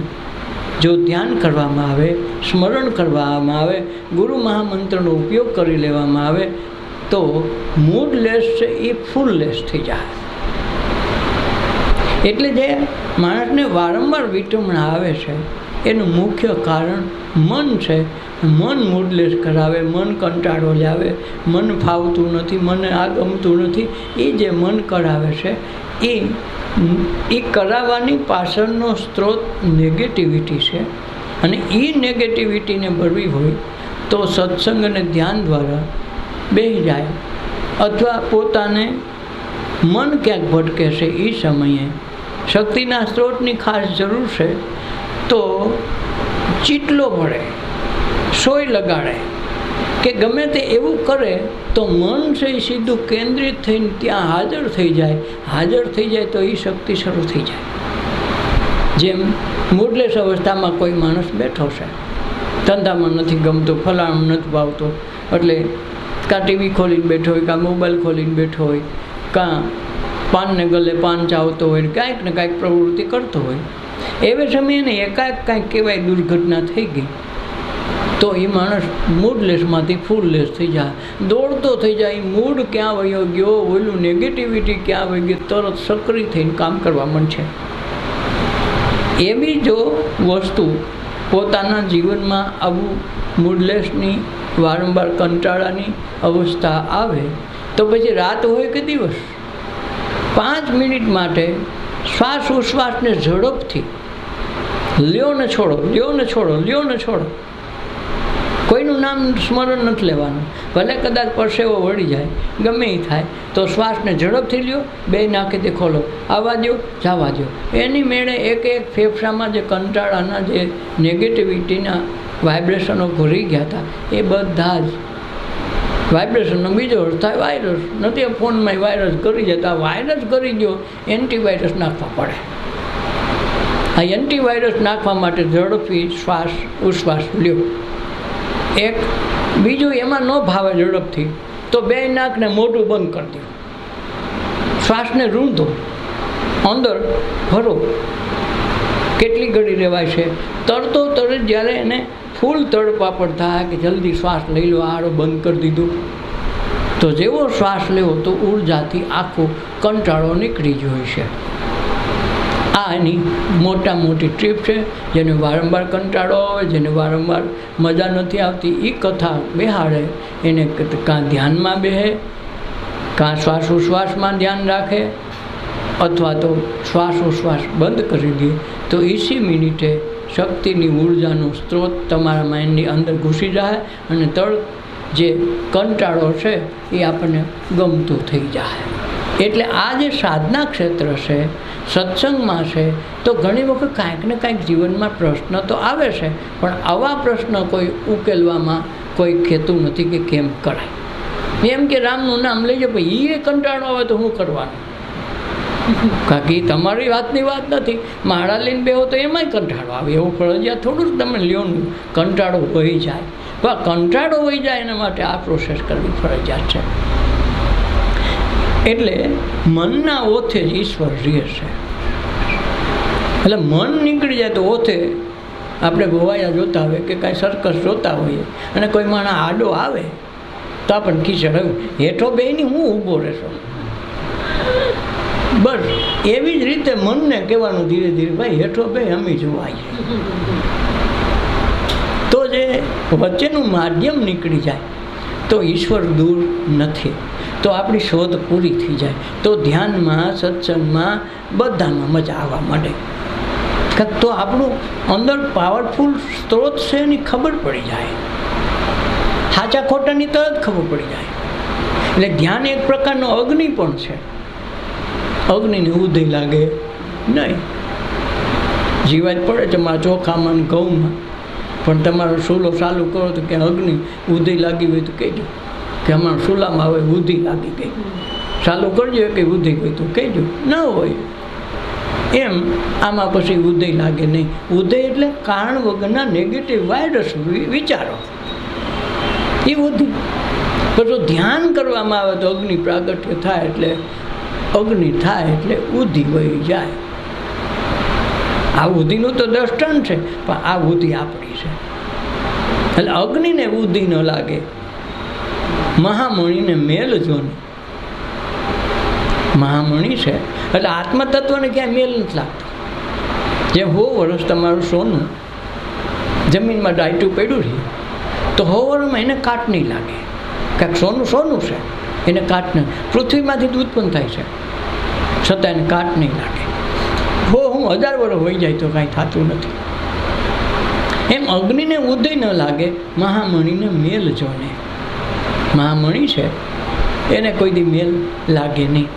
જો ધ્યાન કરવામાં આવે, સ્મરણ કરવામાં આવે, ગુરુ મહામંત્રનો ઉપયોગ કરી લેવામાં આવે તો મૂડ લેસ છે એ ફૂલ લેસ થઈ જાય. એટલે જે માણસને વારંવાર વિટમણા આવે છે એનું મુખ્ય કારણ મન છે. મન મૂડલેસ કરાવે, મન કંટાળો લાવે, મન ફાવતું નથી, મને આ ગમતું નથી, એ જે મન કરાવે છે એ કરાવવાની પાછળનો સ્ત્રોત નેગેટિવિટી છે. અને એ નેગેટિવિટીને ભરવી હોય તો સત્સંગ અને ધ્યાન દ્વારા બેસી જાય, અથવા પોતાને મન ક્યાંક ભટકે છે એ સમયે શક્તિના સ્ત્રોતની ખાસ જરૂર છે. તો ચીટલો પડે, સોય લગાડે કે ગમે તે એવું કરે તો મન છે એ સીધું કેન્દ્રિત થઈને ત્યાં હાજર થઈ જાય. હાજર થઈ જાય તો એ શક્તિ શરૂ થઈ જાય. જેમ મૂડલેસ અવસ્થામાં કોઈ માણસ બેઠો છે, ધંધામાં નથી ગમતું, ફલાણું નથી ભાવતું, એટલે કાં ટીવી ખોલીને બેઠો હોય, કાં મોબાઈલ ખોલીને બેઠો હોય, કાં પાનને ગલે પાન ચાવતો હોય, કાંઈક ને કાંઈક પ્રવૃત્તિ કરતો હોય. એવે સમયે ને એકાએક કાંઈક કહેવાય દુર્ઘટના થઈ ગઈ તો એ માણસ મૂડલેસમાંથી ફૂલલેસ થઈ જાય, દોડતો થઈ જાય. મૂડ ક્યાં વયો ગયો, ઓલું નેગેટિવિટી ક્યાં વહી ગઈ, તરત સક્રિય થઈને કામ કરવા માંડશે. એવી જો વસ્તુ પોતાના જીવનમાં આવું મૂડલેસની વારંવાર કંટાળાની અવસ્થા આવે તો પછી રાત હોય કે દિવસ 5 મિનિટ માટે શ્વાસ ઉશ્વાસને ઝડપથી લ્યો ને છોડો, લ્યો ને છોડો, લ્યો ને છોડો. કોઈનું નામ સ્મરણ નથી લેવાનું. ભલે કદાચ પરસેવો વળી જાય, ગમે એ થાય, તો શ્વાસને ઝડપથી લ્યો, બે નાકેથી ખોલો, આવવા દો, જવા દો. એની મેળે એક એક ફેફસામાં જે કંટાળાના જે નેગેટિવિટીના વાઇબ્રેશનો ભરી ગયા હતા એ બધા જ વાઇબ્રેશનનો બીજો અર્થ થાય વાયરસ. નથી ફોનમાં વાયરસ કરી જતા, વાયરસ કરી ગયો, એન્ટીવાયરસ નાખવા પડે. આ એન્ટીવાયરસ નાખવા માટે ઝડપથી શ્વાસ ઉશ્વાસ લ્યો. એક બીજું એમાં ન ભાવે ઝડપથી તો બે નાકને મોઢું બંધ કરી દો, શ્વાસને રૂંધો, અંદર ભરો. કેટલી ઘડી રહેવાય છે? તરતો તરત જ્યારે એને ફૂલ તડપાપડ થાય કે જલ્દી શ્વાસ લઈ લો, આડો બંધ કરી દીધું, તો જેવો શ્વાસ લેવો તો ઉર્જાથી આખો કંટાળો નીકળી જ હોય છે. આ એની મોટી ટ્રીપ છે. જેને વારંવાર કંટાળો આવે, જેને વારંવાર મજા નથી આવતી, એ કથા બેહાડે એને કાં ધ્યાનમાં બેહે, કાં શ્વાસોશ્વાસમાં ધ્યાન રાખે, અથવા તો શ્વાસોશ્વાસ બંધ કરી દે, તો 20 મિનિટે શક્તિની ઉર્જાનો સ્ત્રોત તમારા માઇન્ડની અંદર ઘૂસી જાય અને જે કંટાળો છે એ આપણને ગમતું થઈ જાય. એટલે આ જે સાધના ક્ષેત્ર છે, સત્સંગમાં છે, તો ઘણી વખત કાંઈક ને કાંઈક જીવનમાં પ્રશ્ન તો આવે છે, પણ આવા પ્રશ્ન કોઈ ઉકેલવામાં કોઈ કહેતું નથી કે કેમ કરાય. એમ કે રામનું નામ લઈ ભાઈ એ કંટાળો આવે તો શું કરવાનું? કાકી તમારી વાતની વાત નથી. માળા લઈને બેહો તો એમાંય કંટાળો આવે. એવું ફરજિયાત થોડું જ તમે લ્યો, કંટાળો વહી જાય. પણ કંટાળો વહી જાય એના માટે આ પ્રોસેસ કરવી ફરજિયાત છે. એટલે મનના ઓથે જ ઈશ્વર રહે છે. એટલે મન નીકળી જાય તો ઓથે આપણે ગોવાયા જોતા હોય કે કાંઈ સર્કસ જોતા હોઈએ અને કોઈ માણસ આડો આવે તો આપણને ખીચડ આવ્યું, હેઠો બેની હું ઊભો રહેશો. બસ એવી જ રીતે મનને કહેવાનું ધીરે ધીરે, ભાઈ હેઠો બે અમે જોવાઈએ. તો જે વચ્ચેનું માધ્યમ નીકળી જાય તો ઈશ્વર દૂર નથી, તો આપણી શોધ પૂરી થઈ જાય. તો ધ્યાનમાં, સત્સંગમાં, બધામાં મજા આવવા માંડે. તો આપણું અંદર પાવરફુલ સ્ત્રોત છે એની ખબર પડી જાય, સાચા ખોટાની તરત ખબર પડી જાય. એટલે ધ્યાન એક પ્રકારનો અગ્નિ પણ છે. અગ્નિને ઉદય લાગે નહીં, જીવાત પડે તમારા ચોખામાં ઘઉંમાં, પણ તમારો સૂલો ચાલુ કરો તો કે અગ્નિ ઉદય લાગી હોય તો કહેજો કે અમારા સૂલામાં હવે ઉધી લાગી ગઈ, ચાલુ કરજો કે ઉધી ગઈ તો કહેજો. ન હોય એમ આમાં પછી ઉદય લાગે નહીં. ઉદય એટલે કારણ વગરના નેગેટિવ વાયરસ વિચારો, એ ઉદી. પછી ધ્યાન કરવામાં આવે તો અગ્નિ પ્રાગટ્ય થાય, એટલે અગ્નિ થાય એટલે ઉધી વહી જાય. આ ઉધીનું તો દ્રષ્ટાંત છે, પણ આ ઉધી આપણી છે. એટલે અગ્નિને ઉધી ન લાગે, મહામણીને મેલ જોને. મહામણી છે એટલે આત્મતત્વને ક્યાંય મેલ નથી લાગતો. જે 100 વર્ષ તમારું સોનું જમીનમાં ડાયટું પડ્યું છે તો 100 વર્ષમાં એને કાટ નહીં લાગે. કાંઈક સોનું છે, એને કાટ નહીં. પૃથ્વીમાંથી જ ઉત્પન્ન થાય છે છતાં એને કાટ નહીં લાગે. 1000 વર્ષ હોઈ જાય તો કાંઈ થતું નથી. એમ અગ્નિને ઉદય ન લાગે, મહામણીને મેલ જોને. મહામણી છે એને કોઈ દી મેલ લાગે નહીં.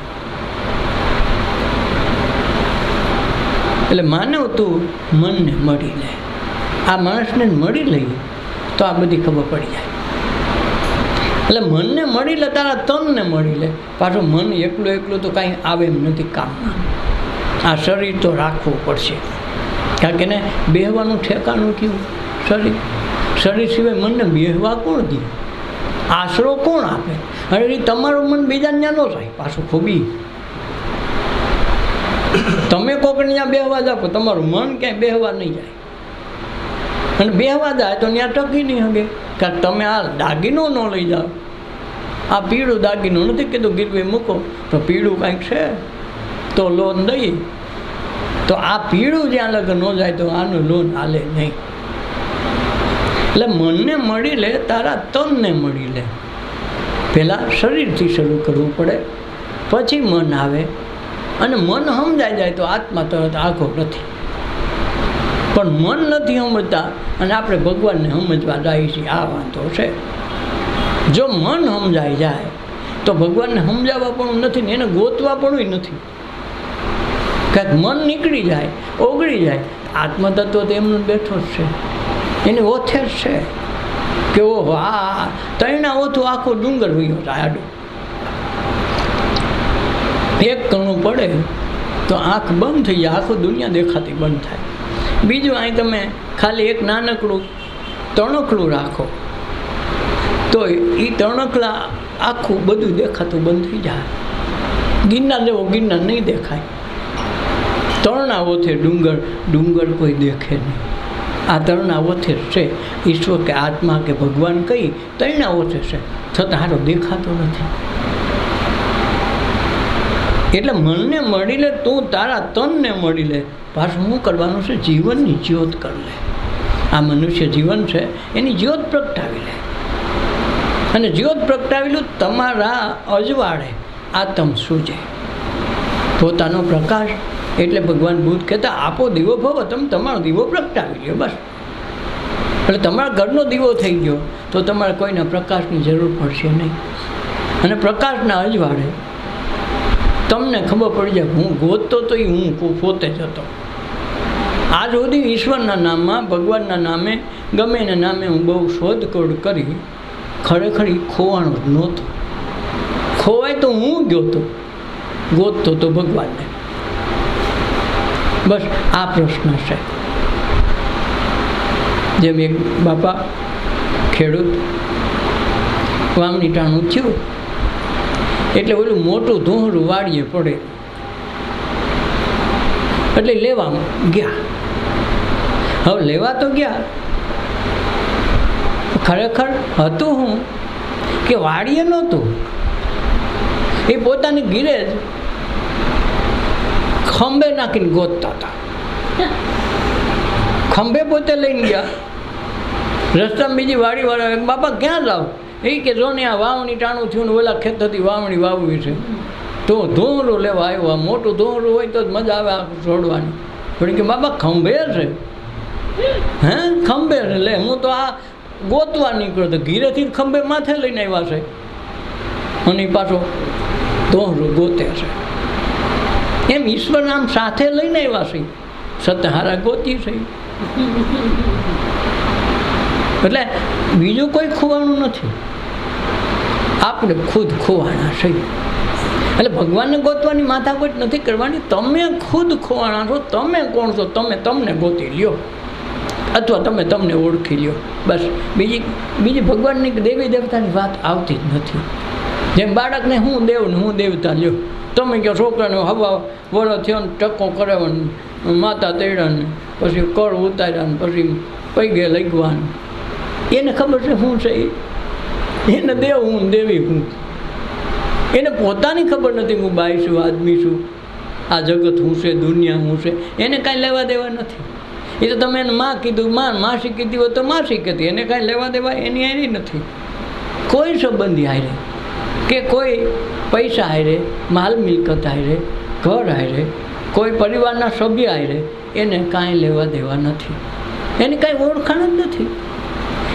એટલે માનવ તું મનને મળી લે. આ માણસને મળી લઈએ તો આ બધી ખબર પડી જાય. એટલે મનને મળી લે, તારા તનને મળી લે. પાછું મન એકલું તો કાંઈ આવે એમ નથી કામમાં. આ શરીર તો રાખવું પડશે, કારણ કે એને બેહવાનું ઠેકાણું કેવું? શરીર સિવાય મનને બેહવા કોણ દે? આશરો કોણ આપે? અને તમારું મન બીજા ત્યાં ન થાય. પાછું ખૂબી તમે કોકને ત્યાં બેહવા જાઓ, તમારું મન ક્યાંય બેહવા નહીં જાય. અને બેહવા જાય તો ત્યાં ટકી નહીં શકે. કારણ તમે આ દાગીનો ન લઈ જાઓ, આ પીળું દાગીનો નથી કીધું ગીરવે મૂકો, તો પીળું કાંઈક છે તો લોન દઈએ, તો આ પીળું જ્યાં લગન ન જાય તો આનું લોન હાલે નહીં. એટલે મનને મળી લે, તારા તનને મળી લે. પહેલાં શરીરથી શરૂ કરવું પડે, પછી મન આવે, અને મન સમજાઈ જાય તો આત્મા તરત આખો નથી. પણ મન નથી સમજતા અને આપણે ભગવાનને સમજવા જઈએ છીએ, આ વાંધો છે. જો મન સમજાઈ જાય તો ભગવાનને સમજાવવા પણ નથી ને એને ગોતવા પણ નથી. કાંઈક મન નીકળી જાય, ઓગળી જાય, આત્મતત્વ તો એમનું બેઠો જ છે, એની ઓથે જ છે કે ઓહો આ તૈણા ઓથું આખો ડુંગર વયો જાય આડું. એક કણું પડે તો આંખ બંધ થઈ જાય, આખું દુનિયા દેખાતી બંધ થાય. બીજું અહીં તમે ખાલી એક નાનકડું તણખલું રાખો તો એ તણખલા આખું બધું દેખાતું બંધ થઈ જાય. ગિરનાર જેવો ગિરનાર નહીં દેખાય. તરણા ઓથે ડુંગર, ડુંગર કોઈ દેખે નહીં. આ તરણા ઓથે છે ઈશ્વર કે આત્મા કે ભગવાન કઈ તરણા ઓથે છે, છતાં હારો દેખાતો નથી. એટલે મનને મળી લે, તું તારા તનને મળી લે. પાછું શું કરવાનું છે? જીવનની જ્યોત કરી લે. આ મનુષ્ય જીવન છે એની જ્યોત પ્રગટાવી લે. અને જ્યોત પ્રગટાવેલું તમારા અજવાળે આત્મ સૂજે, પોતાનો પ્રકાશ. એટલે ભગવાન બુદ્ધ કહેતા આપો દીવો ભવ, તમે તમારો દીવો પ્રગટાવી લ્યો બસ. એટલે તમારા ઘરનો દીવો થઈ ગયો તો તમારે કોઈના પ્રકાશની જરૂર પડશે નહીં. અને પ્રકાશના અજવાળે તમને ખબર પડી જાય હું ગોતતો તો એ હું પોતે જ હતો. આજ સુધી ઈશ્વરના નામમાં, ભગવાનના નામે, ગમે એના નામે હું બહુ શોધખોળ કરી, ખરેખર એ ખોવાણો જ નહોતો. ખોવાય તો હું ગયો હતો, ગોતતો તો ભગવાનને. બસ આ પ્રશ્ન છે. જેમ એક બાપા ખેડૂત વાવણી ટાણું થયું એટલે ઓલું મોટું ધોહરું વાડીએ પડે એટલે લેવા ગયા. હવે લેવા તો ગયા, ખરેખર હતું હું કે વાડીએ નહોતું, એ પોતાની ઘીરે જ ખંભે નાખીને ગોતતા હતા. ખંભે પોતે લઈને ગયા. રસ્તામાં બીજી વાડીવાળા બાપા ક્યાં જાઓ? એ કે જો ને આ વાવણી ટાણું થયું ને ઓલા ખેતરથી વાવણી વાવવી છે તો ધોહરું લેવા આવ્યો. મોટું ધોહરું હોય તો જ મજા આવે આ છોડવાની. પણ કે બાબા ખંભે છે, હે ખંભે છે લે, હું તો આ ગોતવા નીકળ્યો તો ઘીરેથી ખંભે માથે લઈને આવ્યા છે અને પાછો ધોહરું ગોતે છે. એમ ઈશ્વર નામ સાથે લઈને આવ્યા છે, સત્યહારા ગોતી છે. એટલે બીજું કોઈ ખોવાનું નથી, આપણે ખુદ ખોવાના છે. એટલે ભગવાનને ગોતવાની માથાકૂટ નથી કરવાની. તમે ખુદ ખોવાના છો. તમે કોણ છો? તમે તમને ગોતી લ્યો અથવા તમે તમને ઓળખી લ્યો બસ. બીજી ભગવાનની દેવી દેવતાની વાત આવતી જ નથી. જેમ બાળકને હું દેવ ને હું દેવતા લ્યો. તમે કહો છોકરાને હવા વરો થયો ને ટકો કરાવવાનું, માતા તેડાને પછી કળ ઉતાર્યા ને પછી પૈગે લગવાનું, એને ખબર છે શું છે? એને દેવ હું દેવી હું. એને પોતાની ખબર નથી હું બાઈ છું, આદમી છું, આ જગત હું છે, દુનિયા હું છે. એને કાંઈ લેવા દેવા નથી. એ તો તમે એને માં કીધું, માસી કીધી હોય તો માસી કીધી, એને કાંઈ લેવા દેવા એની હારી નથી. કોઈ સંબંધી હારે કે કોઈ પૈસા હારે, માલ મિલકત હારે, ઘર હારે, કોઈ પરિવારના સભ્ય હારે એને કાંઈ લેવા દેવા નથી. એની કાંઈ ઓળખાણ જ નથી.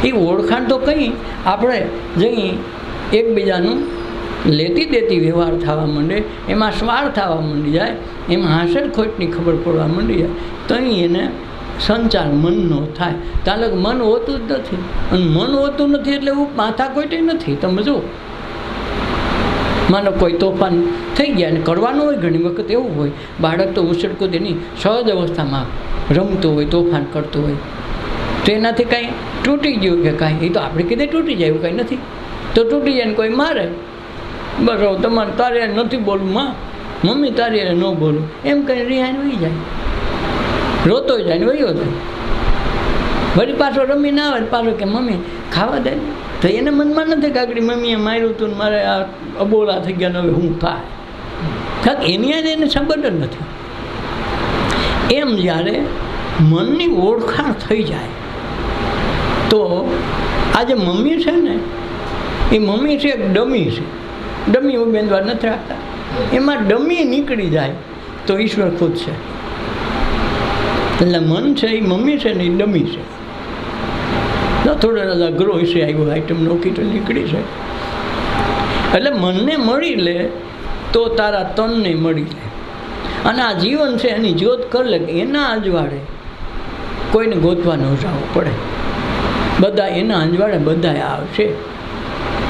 એ ઓળખાણ તો કંઈ આપણે જઈ એકબીજાનું લેતી દેતી વ્યવહાર થવા માંડે, એમાં સ્વાર્થ થવા માંડી જાય, એમાં હાંસલ ખોટની ખબર પડવા માંડી જાય, તો અહીં એને સંચાર મનનો થાય. તાલક મન હોતું જ નથી, અને મન હોતું નથી એટલે એવું માથા કોઈ નથી. તમે જુઓ, માનો કોઈ તોફાન થઈ ગયા અને કરવાનું હોય, ઘણી વખત એવું હોય બાળક તો ઉછળકું તેની સહજ અવસ્થામાં રમતું હોય, તોફાન કરતું હોય, તો એનાથી કાંઈ તૂટી ગયું કે કાંઈ, એ તો આપણે કીધે તૂટી જાય એવું કાંઈ નથી. તો તૂટી જાય ને કોઈ મારે, બસ હવે તમારે તારે નથી બોલવું, માં મમ્મી તારી ન બોલું, એમ કંઈ રિહાઈને વહી જાય, રોતો જાય ને વયો જાય. વળી પાછો રમીને આવે પાછો કે મમ્મી ખાવા દે ને. તો એને મનમાં નથી કે આગળ મમ્મીએ માર્યું હતું ને મારે આ અબોલા થઈ ગયા ને હવે હું થાય. કારણ કે એની યાદ એને સંબંધ જ નથી. એમ જ્યારે મનની ઓળખાણ થઈ જાય તો આ જે મમ્મી છે ને એ મમ્મી છે એક ડમી છે. ડમી ઉમેદવાર નથી રાખતા. એમાં ડમી નીકળી જાય તો ઈશ્વર ખુદ છે. એટલે મન છે એ મમ્મી છે ને એ ડમી છે. થોડા ગ્રો છે આવ્યો આઈટમ નોકી તો નીકળી છે. એટલે મનને મળી લે તો તારા તનને મળી લે. અને આ જીવન છે એની જ્યોત કરી લે એના અજવાળે કોઈને ગોતવા ન જવું પડે. બધા એના અંજવાળે બધા આવશે.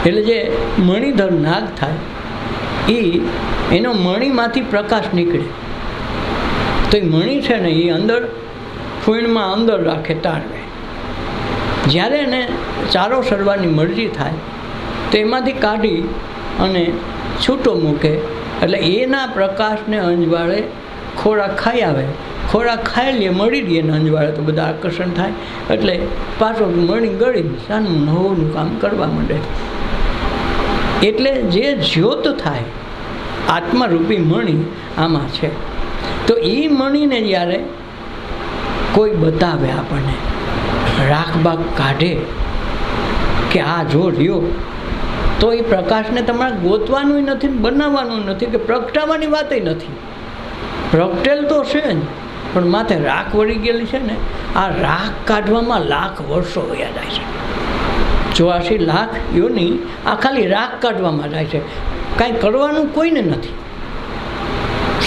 એટલે જે મણિધર નાગ થાય એનો મણીમાંથી પ્રકાશ નીકળે તો એ મણી છે ને એ અંદર ફૂણમાં અંદર રાખે તાળવે. જ્યારે એને ચારો સરવાની મરજી થાય તો એમાંથી કાઢી અને છૂટો મૂકે. એટલે એના પ્રકાશને અંજવાળે ખોરાક ખાઈ આવે. ખોરાક ખાઈ લે મળી લે એને અંજવાળે તો બધા આકર્ષણ થાય. એટલે પાછો મણી ગળી સાનું નવું કામ કરવા માંડે. એટલે જે જ્યોત થાય આત્મારૂપી મણી આમાં છે. તો એ મણીને જ્યારે કોઈ બતાવે આપણને રાખબાગ કાઢે કે આ જો રહ્યો તો એ પ્રકાશને તમારે ગોતવાનું નથી બનાવવાનું નથી કે પ્રગટાવવાની વાતય નથી. પ્રગટેલ તો છે જ પણ માથે રાખ વળી ગયેલી છે ને આ રાખ કાઢવામાં લાખ વર્ષો વયા જાય છે. 84 લાખ યોની આ ખાલી રાખ કાઢવામાં જાય છે. કાંઈ કરવાનું કોઈને નથી.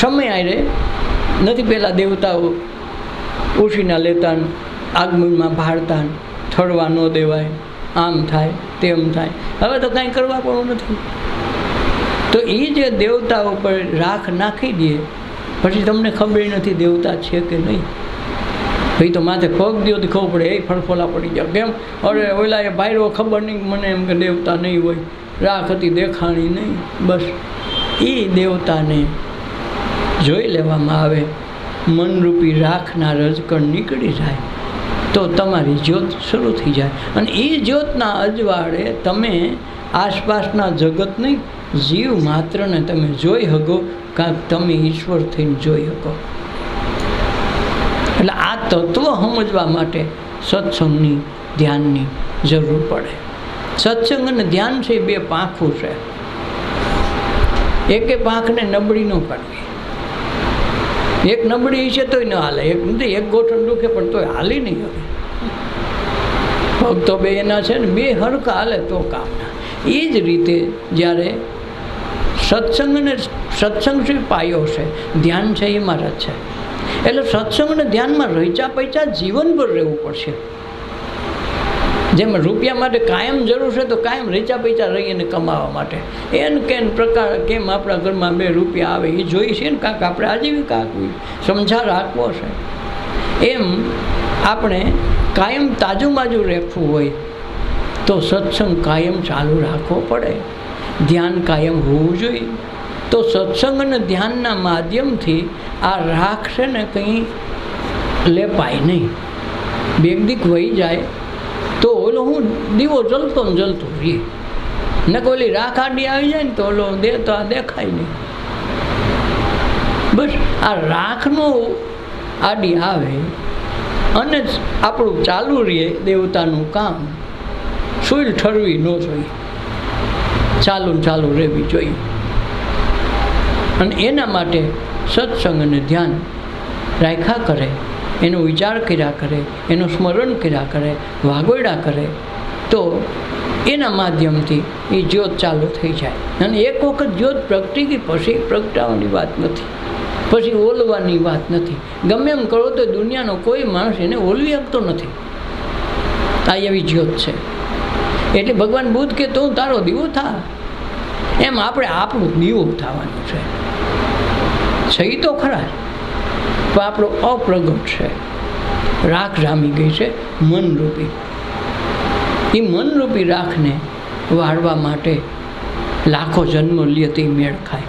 સમય આરે નથી. પહેલાં દેવતાઓ ઉછીના લેતા આગમનમાં ભાળતા થડવા ન દેવાય આમ થાય તેમ થાય. હવે તો કાંઈ કરવા પણ નથી. તો એ જે દેવતાઓ પર રાખ નાખી દે પછી તમને ખબર નથી દેવતા છે કે નહીં. ભાઈ તો માથે પગ દો તો ખબર પડે એ ફળફોલા પડી જાય. કેમ અરે ઓલા એ ભાઈરો ખબર નહીં મને એમ કે દેવતા નહીં હોય રાખ હતી દેખાણી નહીં. બસ એ દેવતાને જોઈ લેવામાં આવે. મનરૂપી રાખના રજકણ નીકળી જાય તો તમારી જ્યોત શરૂ થઈ જાય. અને એ જ્યોતના અજવાળે તમે આસપાસના જગત નહીં જીવ માત્રને તમે જોઈ શકો કાંક તમે ઈશ્વર થઈને જોઈ શકો. એટલે આ તત્વ સમજવા માટે સત્સંગની ધ્યાનની જરૂર પડે. સત્સંગ અને ધ્યાન છે એ બે પાંખું છે. એકે પાંખને નબળી ન પાડવી. એક નબળી છે તોય ન હાલે. એક નથી એક ગોઠણ દુખે પણ તોય હાલી નહીં હવે. પગ તો બે એના છે ને બે હરખા હાલે તો કામના. એ જ રીતે જ્યારે સત્સંગ અને સત્સંગ છે પાયો છે ધ્યાન છે એ મારા છે. એટલે સત્સંગ અને ધ્યાનમાં રહીચા પૈચા જીવનભર રહેવું પડશે. જેમ રૂપિયા માટે કાયમ જરૂર છે તો કાયમ રીચા પૈચા રહીને કમાવા માટે એન કેન પ્રકાર કેમ આપણા ઘરમાં 2 રૂપિયા આવે એ જોઈ છે ને કાંક આપણે આજીવિકા આપવી સમજા રાખવો છે. એમ આપણે કાયમ તાજુબાજુ રાખવું હોય તો સત્સંગ કાયમ ચાલુ રાખવો પડે. ધ્યાન કાયમ હોવું જોઈએ. તો સત્સંગ અને ધ્યાનના માધ્યમથી આ રાખ છે ને કંઈ લેપાય નહીં. બેગદીક વહી જાય તો ઓલો હું દીવો જલતો ને જલતો રહીએ ને કે ઓલી રાખ આડી આવી જાય ને તો ઓલો દેવતા દેખાય નહીં. બસ આ રાખનો આડી આવે અને આપણું ચાલુ રહીએ દેવતાનું કામ સુઈલ ઠરવી ન જોઈએ. ચાલુ રહેવી જોઈએ. અને એના માટે સત્સંગ અને ધ્યાન રાખ્યા કરે એનો વિચાર કર્યા કરે એનું સ્મરણ કર્યા કરે વાગોયડા કરે તો એના માધ્યમથી એ જ્યોત ચાલુ થઈ જાય. અને એક વખત જ્યોત પ્રગટી ગઈ પછી પ્રગટાવવાની વાત નથી. પછી ઓલવાની વાત નથી. ગમે એમ કરો તો દુનિયાનો કોઈ માણસ એને ઓલવી શકતો નથી. આ એવી જ્યોત છે. એટલે ભગવાન બુદ્ધ કે તું તારો દીવો થા એમ આપણે આપણું દીવો થવાનું છે. સહી તો ખરા પણ આપણો અપ્રગટ છે. રાખ જામી ગઈ છે મનરૂપી. એ મનરૂપી રાખને વાળવા માટે લાખો જન્મ લે તે મેળ ખાય.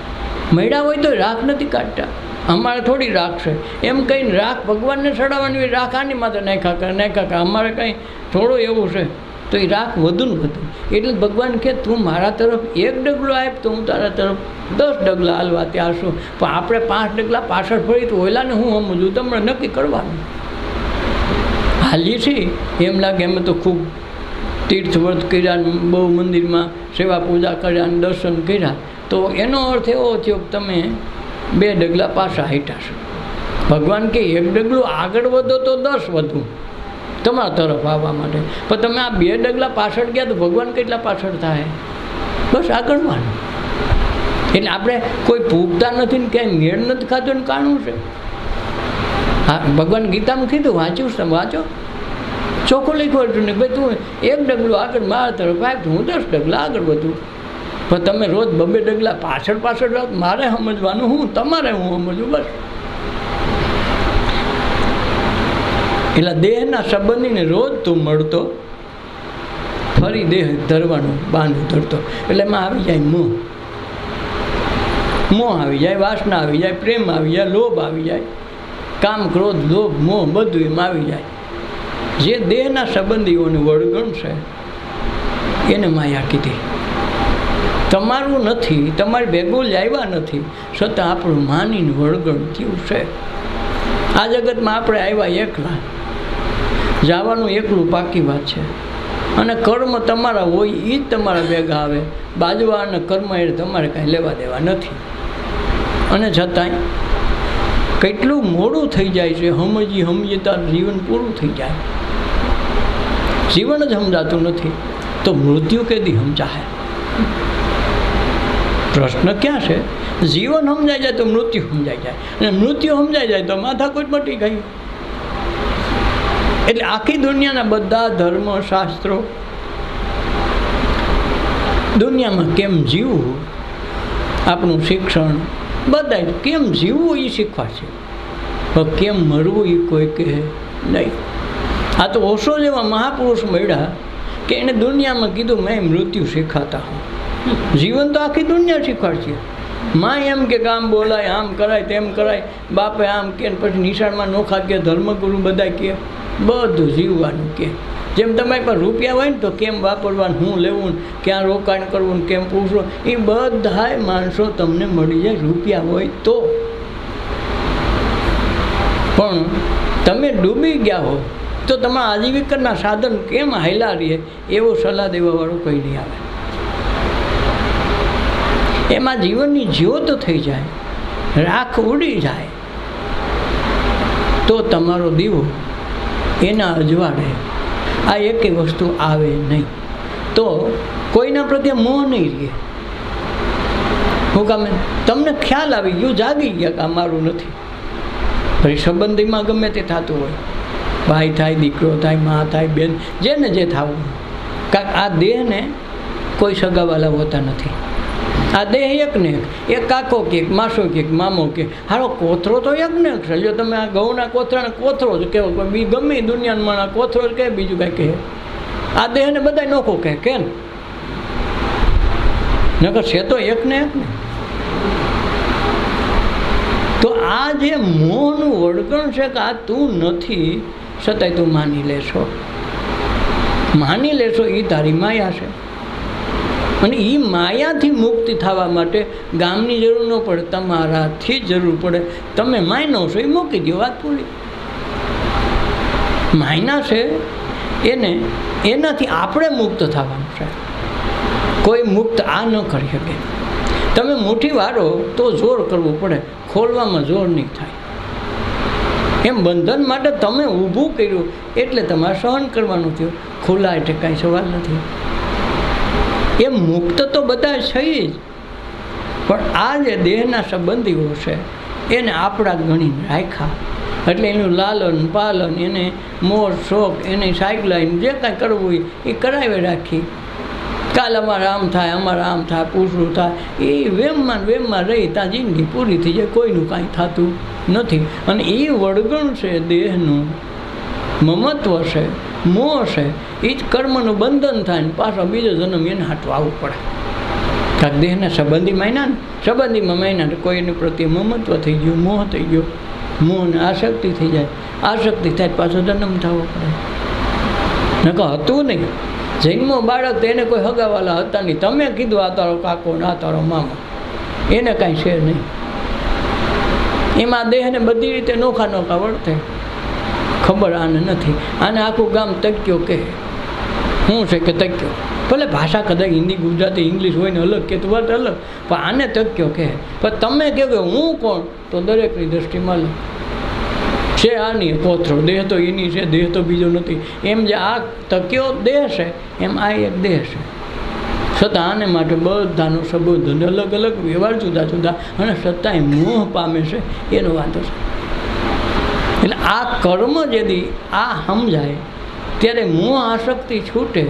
મળ્યા હોય તો રાખ નથી કાઢતા. અમારે થોડી રાખ છે એમ કહીને રાખ ભગવાનને ચડાવવાની હોય, રાખ આની માથે નાખ્યા અમારે કંઈ થોડું એવું છે તો એ રાખ વધુ ને વધુ. એટલે ભગવાન કહે તું મારા તરફ 1 ડગલો આપ તો હું તારા તરફ 10 ડગલા હાલવા ત્યાં છું. પણ આપણે 5 ડગલા પાછળ ફરી તો ઓલાને હું સમજું, તમને નક્કી કરવાનું. હાલીએ છીએ એમ લાગે અમે તો ખૂબ તીર્થ વ્રત કર્યા, બહુ મંદિરમાં સેવા પૂજા કર્યા, દર્શન કર્યા, તો એનો અર્થ એવો થયો કે તમે 2 ડગલા પાછા હાટ્યા છો. ભગવાન કે 1 ડગલું આગળ વધો તો 10 વધુ તમારા તરફ આવવા માટે. પણ તમે આ 2 ડગલા પાછળ ગયા તો ભગવાન કેટલા પાછળ થાય? બસ આગળવાનું. એટલે આપણે કોઈ ભૂખતા નથી ને ક્યાંય મેળ નથી ખાતો ને કાણું છે. હા, ભગવાન ગીતામાં કીધું, વાંચ્યું તમે વાંચો, ચોખ્ખું લખ્યું હતું ને ભાઈ તું 1 ડગલું આગળ મારા તરફ આવ તો હું 10 ડગલા આગળ વધું. પણ તમે રોજ 2 ડગલા પાછળ રહો, મારે સમજવાનું હું, તમારે હું સમજવું બસ. એટલે દેહના સંબંધીને રોજ તું મળતો, ફરી દેહ ધરવાનું બાંધું ધરતો. એટલે એમાં આવી જાય મોહ આવી જાય, વાસના આવી જાય, પ્રેમ આવી જાય, લોભ આવી જાય, કામ ક્રોધ લોભ મોહ બધું એમાં આવી જાય. જે દેહના સંબંધીઓની વળગણ છે એને માયા કીધી. તમારું નથી, તમારી ભેગું લાવ્યા નથી, છતાં આપણું માનીને વળગણ થયું છે. આ જગતમાં આપણે આવ્યા એકલા, જવાનું એકલું પાકી વાત છે. અને કર્મ તમારા હોય એ જ તમારા ભેગા આવે, બાજવા અને કર્મ એ તમારે કાંઈ લેવા દેવા નથી. અને છતાંય કેટલું મોડું થઈ જાય છે, સમજતા જીવન પૂરું થઈ જાય. જીવન જ સમજાતું નથી તો મૃત્યુ કેદી સમજાય? પ્રશ્ન ક્યાં છે? જીવન સમજાઈ જાય તો મૃત્યુ સમજાઈ જાય, અને મૃત્યુ સમજાઈ જાય તો માથાકૂટ મટી ગઈ. એટલે આખી દુનિયાના બધા ધર્મ શાસ્ત્રો દુનિયામાં કેમ જીવવું, આપણું શિક્ષણ બધા કેમ જીવવું એ શીખવાડશે, પણ કેમ મરવું એ કોઈ કહે નહીં. આ તો ઓશો જેવા મહાપુરુષ મળ્યા કે એને દુનિયામાં કીધું મેં મૃત્યુ શીખાતા હું. જીવન તો આખી દુનિયા શીખવાડશે. માં એમ કે કામ બોલાય, આમ કરાય, તેમ કરાય, બાપે આમ કે પછી નિશાળમાં નોખા કે, ધર્મગુરુ બધા કે, બધું જીવવાનું કે. જેમ તમારી પાસે રૂપિયા હોય ને તો કેમ વાપરવાનું, શું લેવું, ક્યાં રોકાણ કરવું, કેમ પૂછવું, એ બધાય માણસો તમને મળી જાય રૂપિયા હોય તો. પણ તમે ડૂબી ગયા હો તો તમારા આજીવિકાના સાધન કેમ હાલ્યા રહીએ એવો સલાહ દેવાવાળું કંઈ નહીં આવે. એમાં જીવનની જ્યોત થઈ જાય, રાખ ઉડી જાય તો તમારો દીવો એના અજવાળે આ એકેય વસ્તુ આવે નહીં. તો કોઈના પ્રત્યે મોહ નહીં રહે. હું કામે તમને ખ્યાલ આવી ગયો, જાગી ગયા કે આ મારું નથી. પછી સંબંધીમાં ગમે તે થતું હોય, ભાઈ થાય, દીકરો થાય, મા થાય, બેન, જેને જે થવું, કારણ આ દેહને કોઈ સગાવાલા હોતા નથી. આ દેહ એકને એક કાકો કે માસો કે મામો કે, હારો કોથરો તો એકને એક છે. જો તમે આ ઘઉંના કોથરાને કોથરો જ કહેવો, કોઈ ગમે દુનિયામાં આ કોથરો જ કહે, બીજું કાંઈ કહે. આ દેહને બધા નોખો કહે, કેમ? નકર છે તો એકને એક ને. તો આ જે મોહનું વળગણ છે કે આ તું નથી, છતાંય તું માની લેશો એ તારી માયા છે. અને એ માયાથી મુક્તિ થવા માટે ગામની જરૂર ન પડે, તમારાથી જ જરૂર પડે. તમે માયનો છો એ મૂકી દો, વાત પૂરી. માયના છે એને, એનાથી આપણે મુક્ત થવાનું છે. કોઈ મુક્ત આ ન કરી શકે. તમે મુઠ્ઠી વાળો તો જોર કરવું પડે, ખોલવામાં જોર નહીં થાય. એમ બંધન માટે તમે ઊભું કર્યું એટલે તમારે સહન કરવાનું થયું. ખુલ્લા એટલે કાંઈ સવાલ નથી. એમ મુક્ત તો બધા છે જ, પણ આ જે દેહના સંબંધીઓ છે એને આપણા ગણીને રાખ્યા. એટલે એનું લાલન પાલન, એને મોર શોખ, એની સાયકલાઈન જે કાંઈ કરવું એ કરાવી રાખી. કાલ અમારે આમ થાય, અમારે આમ થાય, પૂછવું થાય, એ વેમમાં રહી ત્યાં જિંદગી પૂરી થઈ જાય, કોઈનું કાંઈ થતું નથી. અને એ વળગણ છે દેહનું, મમત્વ છે, મોહ છે, એ જ કર્મનું બંધન થાય ને પાછો બીજો જન્મ એને હાટું આવવું પડે. કાંક દેહના સંબંધી માન્યા ને, સંબંધીમાં માન્યા કોઈ એની પ્રત્યે મમત્વ થઈ ગયું, મોહ થઈ ગયો, મોહને આસક્તિ થઈ જાય, આસક્તિ થાય પાછો જન્મ થવો પડે. નકર હતું નહીં. જન્મો બાળક તો એને કોઈ હગાવાલા હતા નહીં. તમે કીધું આ તારો કાકો ને આ તારો મામા, એને કાંઈ છે નહીં. એમાં દેહને બધી રીતે નોખા નોખા વર્તે. ખબર આને નથી. આને આખું ગામ તક્યો કહે. શું છે કે તક્યો? ભલે ભાષા કદાચ હિન્દી ગુજરાતી ઇંગ્લિશ હોય ને અલગ કે તો વાત અલગ, પણ આને તક્યો કહે. પણ તમે કહો કે હું કોણ, તો દરેકની દૃષ્ટિમાં અલગ છે. આની પોથરો, દેહ તો એની છે, દેહ તો બીજો નથી. એમ જે આ તક્યો દેહ છે, એમ આ એક દેહ છે. છતાં આને માટે બધાનો સંબોધન અલગ અલગ, વ્યવહાર જુદા જુદા, અને છતાંય મોહ પામે છે. એનો વાંધો છે. એટલે આ કર્મ જેથી આ સમજાય ત્યારે મોહ આસક્તિ છૂટે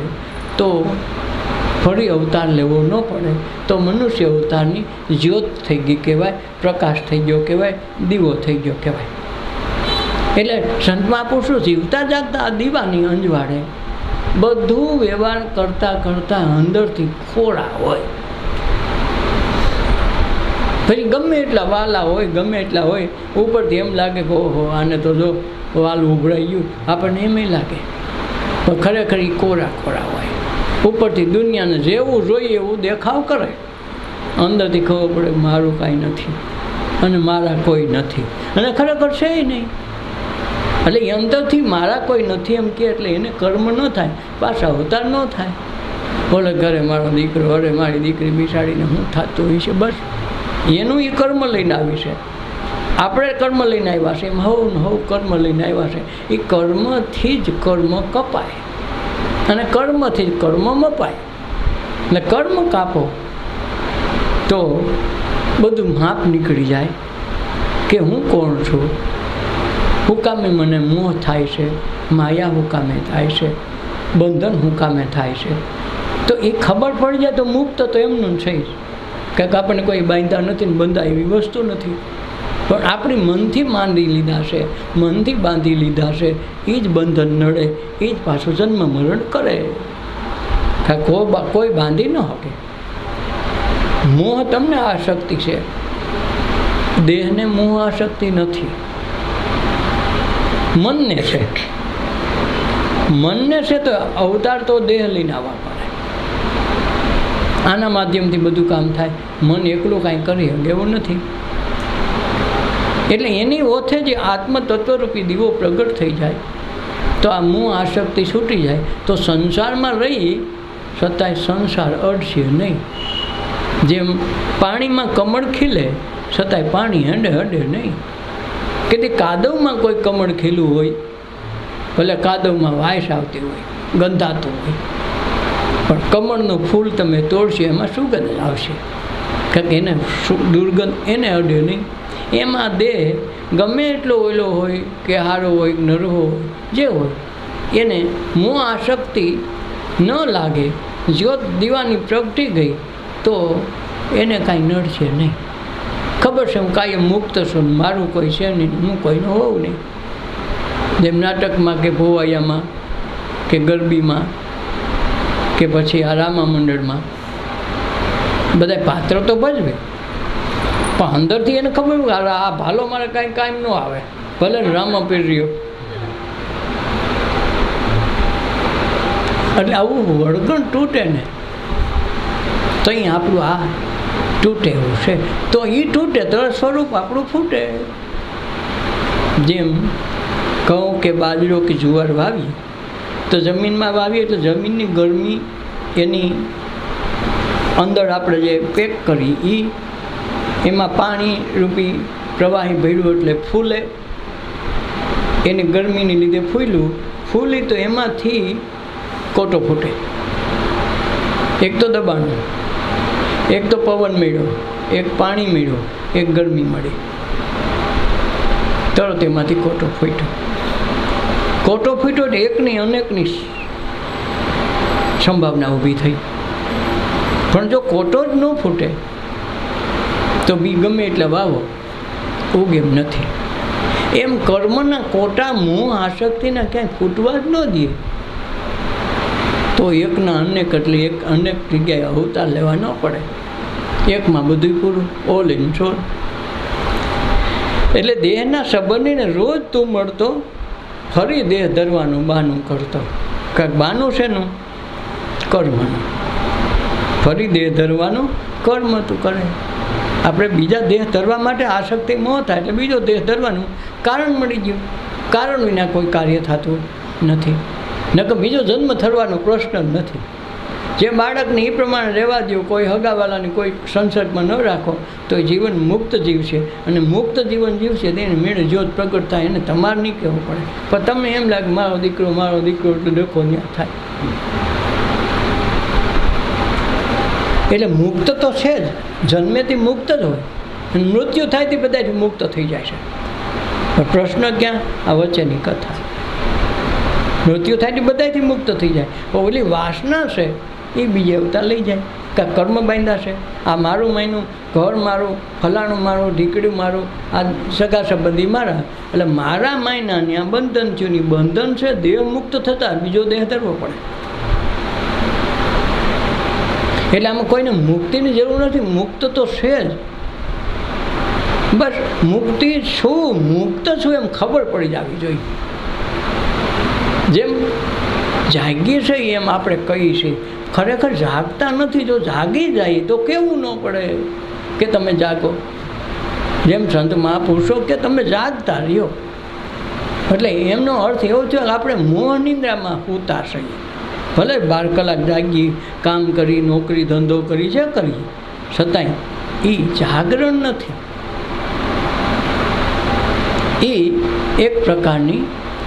તો ફરી અવતાર લેવો ન પડે. તો મનુષ્ય અવતારની જ્યોત થઈ ગઈ કહેવાય, પ્રકાશ થઈ ગયો કહેવાય, દીવો થઈ ગયો કહેવાય. એટલે સંત મહાપુરુષો જીવતા જાગતા આ દીવાની અંજવાળે બધું વ્યવહાર કરતાં કરતાં અંદરથી ખોળા હોય. પછી ગમે એટલા વાલા હોય, ગમે એટલા હોય, ઉપરથી એમ લાગે કે ઓહો આને તો જો વાલું ઉભરાઈ ગયું, આપણને એમ લાગે. પણ ખરેખર એ કોરા કોરા હોય. ઉપરથી દુનિયાને જેવું જોઈએ એવું દેખાવ કરે, અંદરથી ખબર પડે મારું કાંઈ નથી અને મારા કોઈ નથી, અને ખરેખર છે નહીં. એટલે એ અંદરથી મારા કોઈ નથી એમ કે એટલે એને કર્મ ન થાય, પાછા અવતાર ન થાય. બોલે ઘરે મારો દીકરો, અરે મારી દીકરી બિસાડીને હું થતું હોય છે, બસ એનું એ કર્મ લઈને આવી છે. આપણે કર્મ લઈને આવ્યા છે, એમ હવ ને હવ કર્મ લઈને આવ્યા છે. એ કર્મથી જ કર્મ કપાય અને કર્મથી જ કર્મ મપાય. એટલે કર્મ કાપો તો બધું માપ નીકળી જાય કે હું કોણ છું, હુકામે મને મોહ થાય છે, માયા હુકામે થાય છે, બંધન હુકામે થાય છે. તો એ ખબર પડી જાય તો મુક્ત તો એમનું છે જ. કંઈક આપણને કોઈ બાંધા નથી ને બંધા એવી વસ્તુ નથી, પણ આપણી મનથી માંડી લીધા છે, મનથી બાંધી લીધા છે. એ જ બંધન નડે, એ જ પાછું જન્મ મરણ કરે. કોઈ બાંધી ન શકે. મોહ તમને આસક્તિ છે, દેહને મોહ આસક્તિ નથી. મનને છે, મનને છે તો અવતાર તો દેહ લઈને આવવા પડે. આના માધ્યમથી બધું કામ થાય. મન એકલું કાંઈ કરી શકે એવું નથી. એટલે એની ઓથે જે આત્મતત્વરૂપી દીવો પ્રગટ થઈ જાય તો આ મોહ આસક્તિ છૂટી જાય. તો સંસારમાં રહી છતાંય સંસાર અડશે નહીં. જેમ પાણીમાં કમળ ખીલે છતાંય પાણી હંડે હંડે નહીં. કે તે કાદવમાં કોઈ કમળ ખીલું હોય, ભલે કાદવમાં વાયસ આવતી હોય, ગંધાતું હોય, પણ કમળનું ફૂલ તમે તોડશો એમાં સુગંધ આવશે. કારણ કે એને દુર્ગંધ એને અડે નહીં. એમાં દેહ ગમે એટલો ઓયલો હોય કે હારો હોય કે નરો હોય, જે હોય એને મોહ આસક્તિ ન લાગે. જ્યોત દીવાની પ્રગટી ગઈ તો એને કાંઈ નડશે નહીં. ખબર છે હું કાંઈ મુક્ત છું, મારું કોઈ છે નહીં, હું કોઈનું હોઉં નહીં. જેમ નાટકમાં કે ભોવાયામાં કે ગરબીમાં કે પછી આ રામા મંડળમાં બધા પાત્ર તો ભજવે, પણ અંદરથી એને ખબર કે આ ભાલો મારે કાંઈ કાયમ ન આવે, ભલે ને રામા પીર્યો. એટલે આવું વળગણ તૂટે ને તો અહીં આપણું આ તૂટે એવું છે. તો એ તૂટે તો સ્વરૂપ આપણું ફૂટે. જેમ ઘઉં કે બાજરો કે જુવાર વાવીએ તો જમીનમાં વાવીએ એટલે જમીનની ગરમી એની અંદર આપણે જે પેક કરી એમાં પાણી રૂપી પ્રવાહી ભર્યું એટલે ફૂલે. એની ગરમીની લીધે ફૂલી તો એમાંથી કોટો ફૂટે. એક તો દબાણ, એક તો પવન મળ્યો, એક પાણી મળ્યો, એક ગરમી મળી, તરત એમાંથી કોટો ફૂટ્યો. કોટો ફૂટ્યો એટલે એકની અનેકની સંભાવના ઊભી થઈ. પણ જો કોટો જ ન ફૂટે તો બી ગમે એટલે વાવો ઉગે એમ નથી. એમ કર્મના કોટા મોહ આસક્તિના ક્યાંય ફૂટવા જ ન દે તો એકના અનેક એટલે એક અનેક જગ્યાએ અવતાર લેવા ન પડે. એકમાં બધું પૂરું, ઓલ ઇન સોલ. એટલે દેહના સંબંધીને રોજ તું મળતો, ફરી દેહ ધરવાનું બહાનું કરતો. કાંઈક બહાનું છે નું કર્મનું, ફરી દેહ ધરવાનું કર્મ તું કરે. આપણે બીજા દેહ ધરવા માટે આસક્તિ મોહ થાય એટલે બીજો દેહ ધરવાનું કારણ મળી ગયું. કારણ વિના કોઈ કાર્ય થતું નથી. નકર બીજો જન્મ થવાનો પ્રશ્ન જ નથી. જે બાળકને એ પ્રમાણે રહેવા દો, કોઈ હગાવાલાની કોઈ સંસર્ગમાં ન રાખો તો એ જીવન મુક્ત જીવશે. અને મુક્ત જીવન જીવશે તેને મેળે જ્યોત પ્રગટ થાય. એને તમારે નહીં કહેવું પડે, પણ તમને એમ લાગે મારો દીકરો એટલે ડખો ત્યાં થાય. એટલે મુક્ત તો છે જ, જન્મેથી મુક્ત જ હોય, અને મૃત્યુ થાય તે બધાથી મુક્ત થઈ જાય છે. પણ પ્રશ્ન ક્યાં? આ વચ્ચેની કથા. મૃત્યુ થાય તે બધાથી મુક્ત થઈ જાય, પણ ઓલી વાસના છે એ બીજે અવતાર લઈ જાય. કાં કર્મ બાંધ્યા છે, આ મારું માયનું, ઘર મારું, ફલાણું મારું, ઢીકડું મારું, આ સગા સંબંધી મારા, એટલે મારા માયના ને આ બંધન થયું ની બંધન છે. દેહ મુક્ત થતાં બીજો દેહ ધરવો પડે. એટલે આમાં કોઈને મુક્તિની જરૂર નથી, મુક્ત તો છે જ. બસ મુક્તિ શું, મુક્ત છું એમ ખબર પડી જવી જોઈએ. જેમ જાગીએ છે એમ આપણે કહીએ છીએ, ખરેખર જાગતા નથી. જો જાગી જાય તો કેવું ન પડે કે તમે જાગો. જેમ સંત મહાપુરુષો કે તમે જાગતા રહ્યો, એટલે એમનો અર્થ એવો થયો કે આપણે મોહ નિંદ્રામાં સૂતા છીએ. ભલે 12 કલાક જાગી, કામ કરી, નોકરી ધંધો કરી છે કરીએ, છતાંય એ જાગરણ નથી. એ એક પ્રકારની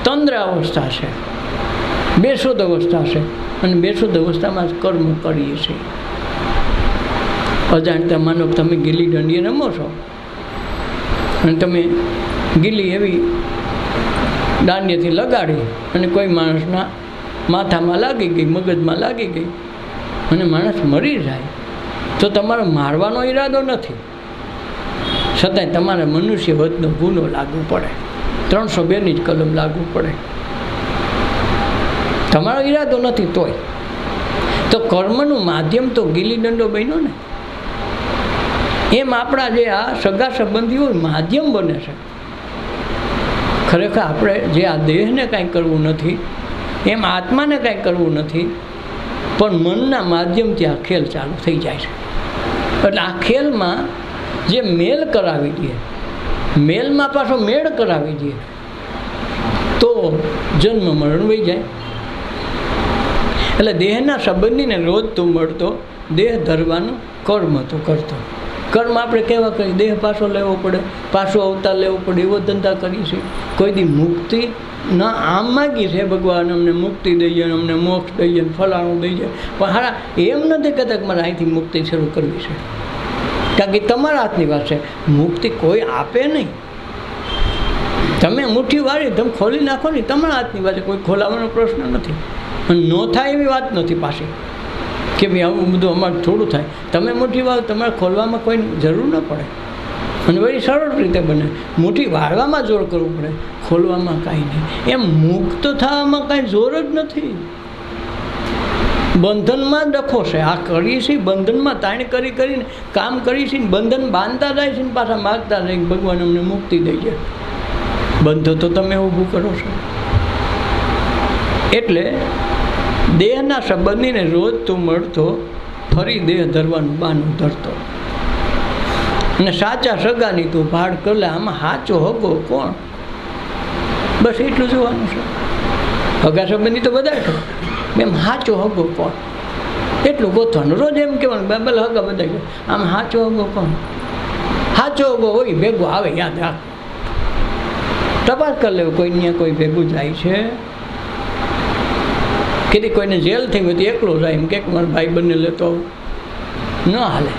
તંદ્ર અવસ્થા છે, બેસુદ અવસ્થા છે. અને બેસુદ અવસ્થામાં જ કર્મ કરીએ છીએ. અજાણતા માનો કે તમે ગીલી દંડીએ રમો છો અને તમે ગીલી એવી દાંડીએથી લગાડી અને કોઈ માણસના માથામાં લાગી ગઈ, મગજમાં લાગી ગઈ અને માણસ મરી જાય, તો તમારો મારવાનો ઈરાદો નથી, છતાંય તમારે મનુષ્ય વધનો ગુનો લાગુ પડે. 302ની જ કલમ લાગુ પડે. તમારો ઈરાદો નથી તોય. તો કર્મનું માધ્યમ તો ગીલી દંડો બન્યો ને. એમ આપણા જે આ સગા સંબંધીઓ માધ્યમ બને છે. ખરેખર આપણે જે આ દેહને કાંઈ કરવું નથી, એમ આત્માને કાંઈ કરવું નથી, પણ મનના માધ્યમથી આ ખેલ ચાલુ થઈ જાય છે. એટલે આ ખેલમાં જે મેલ કરાવી દે, મેલમાં પાછો મેળ કરાવી દે, તો જન્મ મરણ વહી જાય. એટલે દેહના સંબંધીને રોજ તું મળતો, દેહ ધરવાનું કર્મ તો કરતો. કર્મ આપણે કેવા કરીએ, દેહ પાછો લેવો પડે, પાછો અવતાર લેવો પડે, એવો ધંધા કરીએ છીએ. કોઈ દી મુક્તિ ના આમ માગી છે ભગવાન અમને મુક્તિ દઈ જાય, અમને મોક્ષ દઈ જાય, ફલાણું દઈ જાય, પણ હારા એમ નથી કહેતા કે મારે અહીંથી મુક્તિ શરૂ કરવી છે. કારણ કે તમારા હાથની વાત છે. મુક્તિ કોઈ આપે નહીં. તમે મુઠ્ઠી વાળી તમે ખોલી નાખો ને, તમારા હાથની વાત છે. કોઈ ખોલાવવાનો પ્રશ્ન નથી. અને ન થાય એવી વાત નથી પાછી કે ભાઈ આવું બધું અમારે થોડું થાય. તમે મુઠ્ઠી વાળો, તમારે ખોલવામાં કોઈ જરૂર ન પડે. અને વળી સરળ રીતે બને. મુઠ્ઠી વાળવામાં જોર કરવું પડે, ખોલવામાં કાંઈ નહીં. એમ મુક્ત થવામાં કાંઈ જોર જ નથી. બંધનમાં ડખો છે. આ કરીએ છીએ બંધનમાં, તાણ કરી કરીને કામ કરીએ છીએ, બંધન બાંધતા જાય છે ને પાછા માગતા જાય ભગવાન અમને મુક્તિ દઈ જાય. બંધ તો તમે ઊભું કરો છો. એટલે દેહના સંબંધીને રોજ તું મળતો, ફરી દેહ ધરવાનું બાનું ધરતો. અને સાચા સગાની તું ભાડ કરલે, આમાં સાચો હગો કોણ? બસ એટલું જોવાનું છે. હગા સંબંધી તો બધા છે, એમ સાચો હગો કોણ એટલું ગોતવાનું. રોજ એમ કહેવાનું બાબલ હગા બધા, આમ સાચો હગો કોણ? સાચો હગો હોય ભેગો આવે, યાદ રાખ. તપાસ કરી લેવું કોઈ ત્યાં કોઈ ભેગું જાય છે. કીધી કોઈને જેલ થઈ હોય તો એકલો જાય, એમ કે મારા ભાઈ બંને લેતો ન હાલે.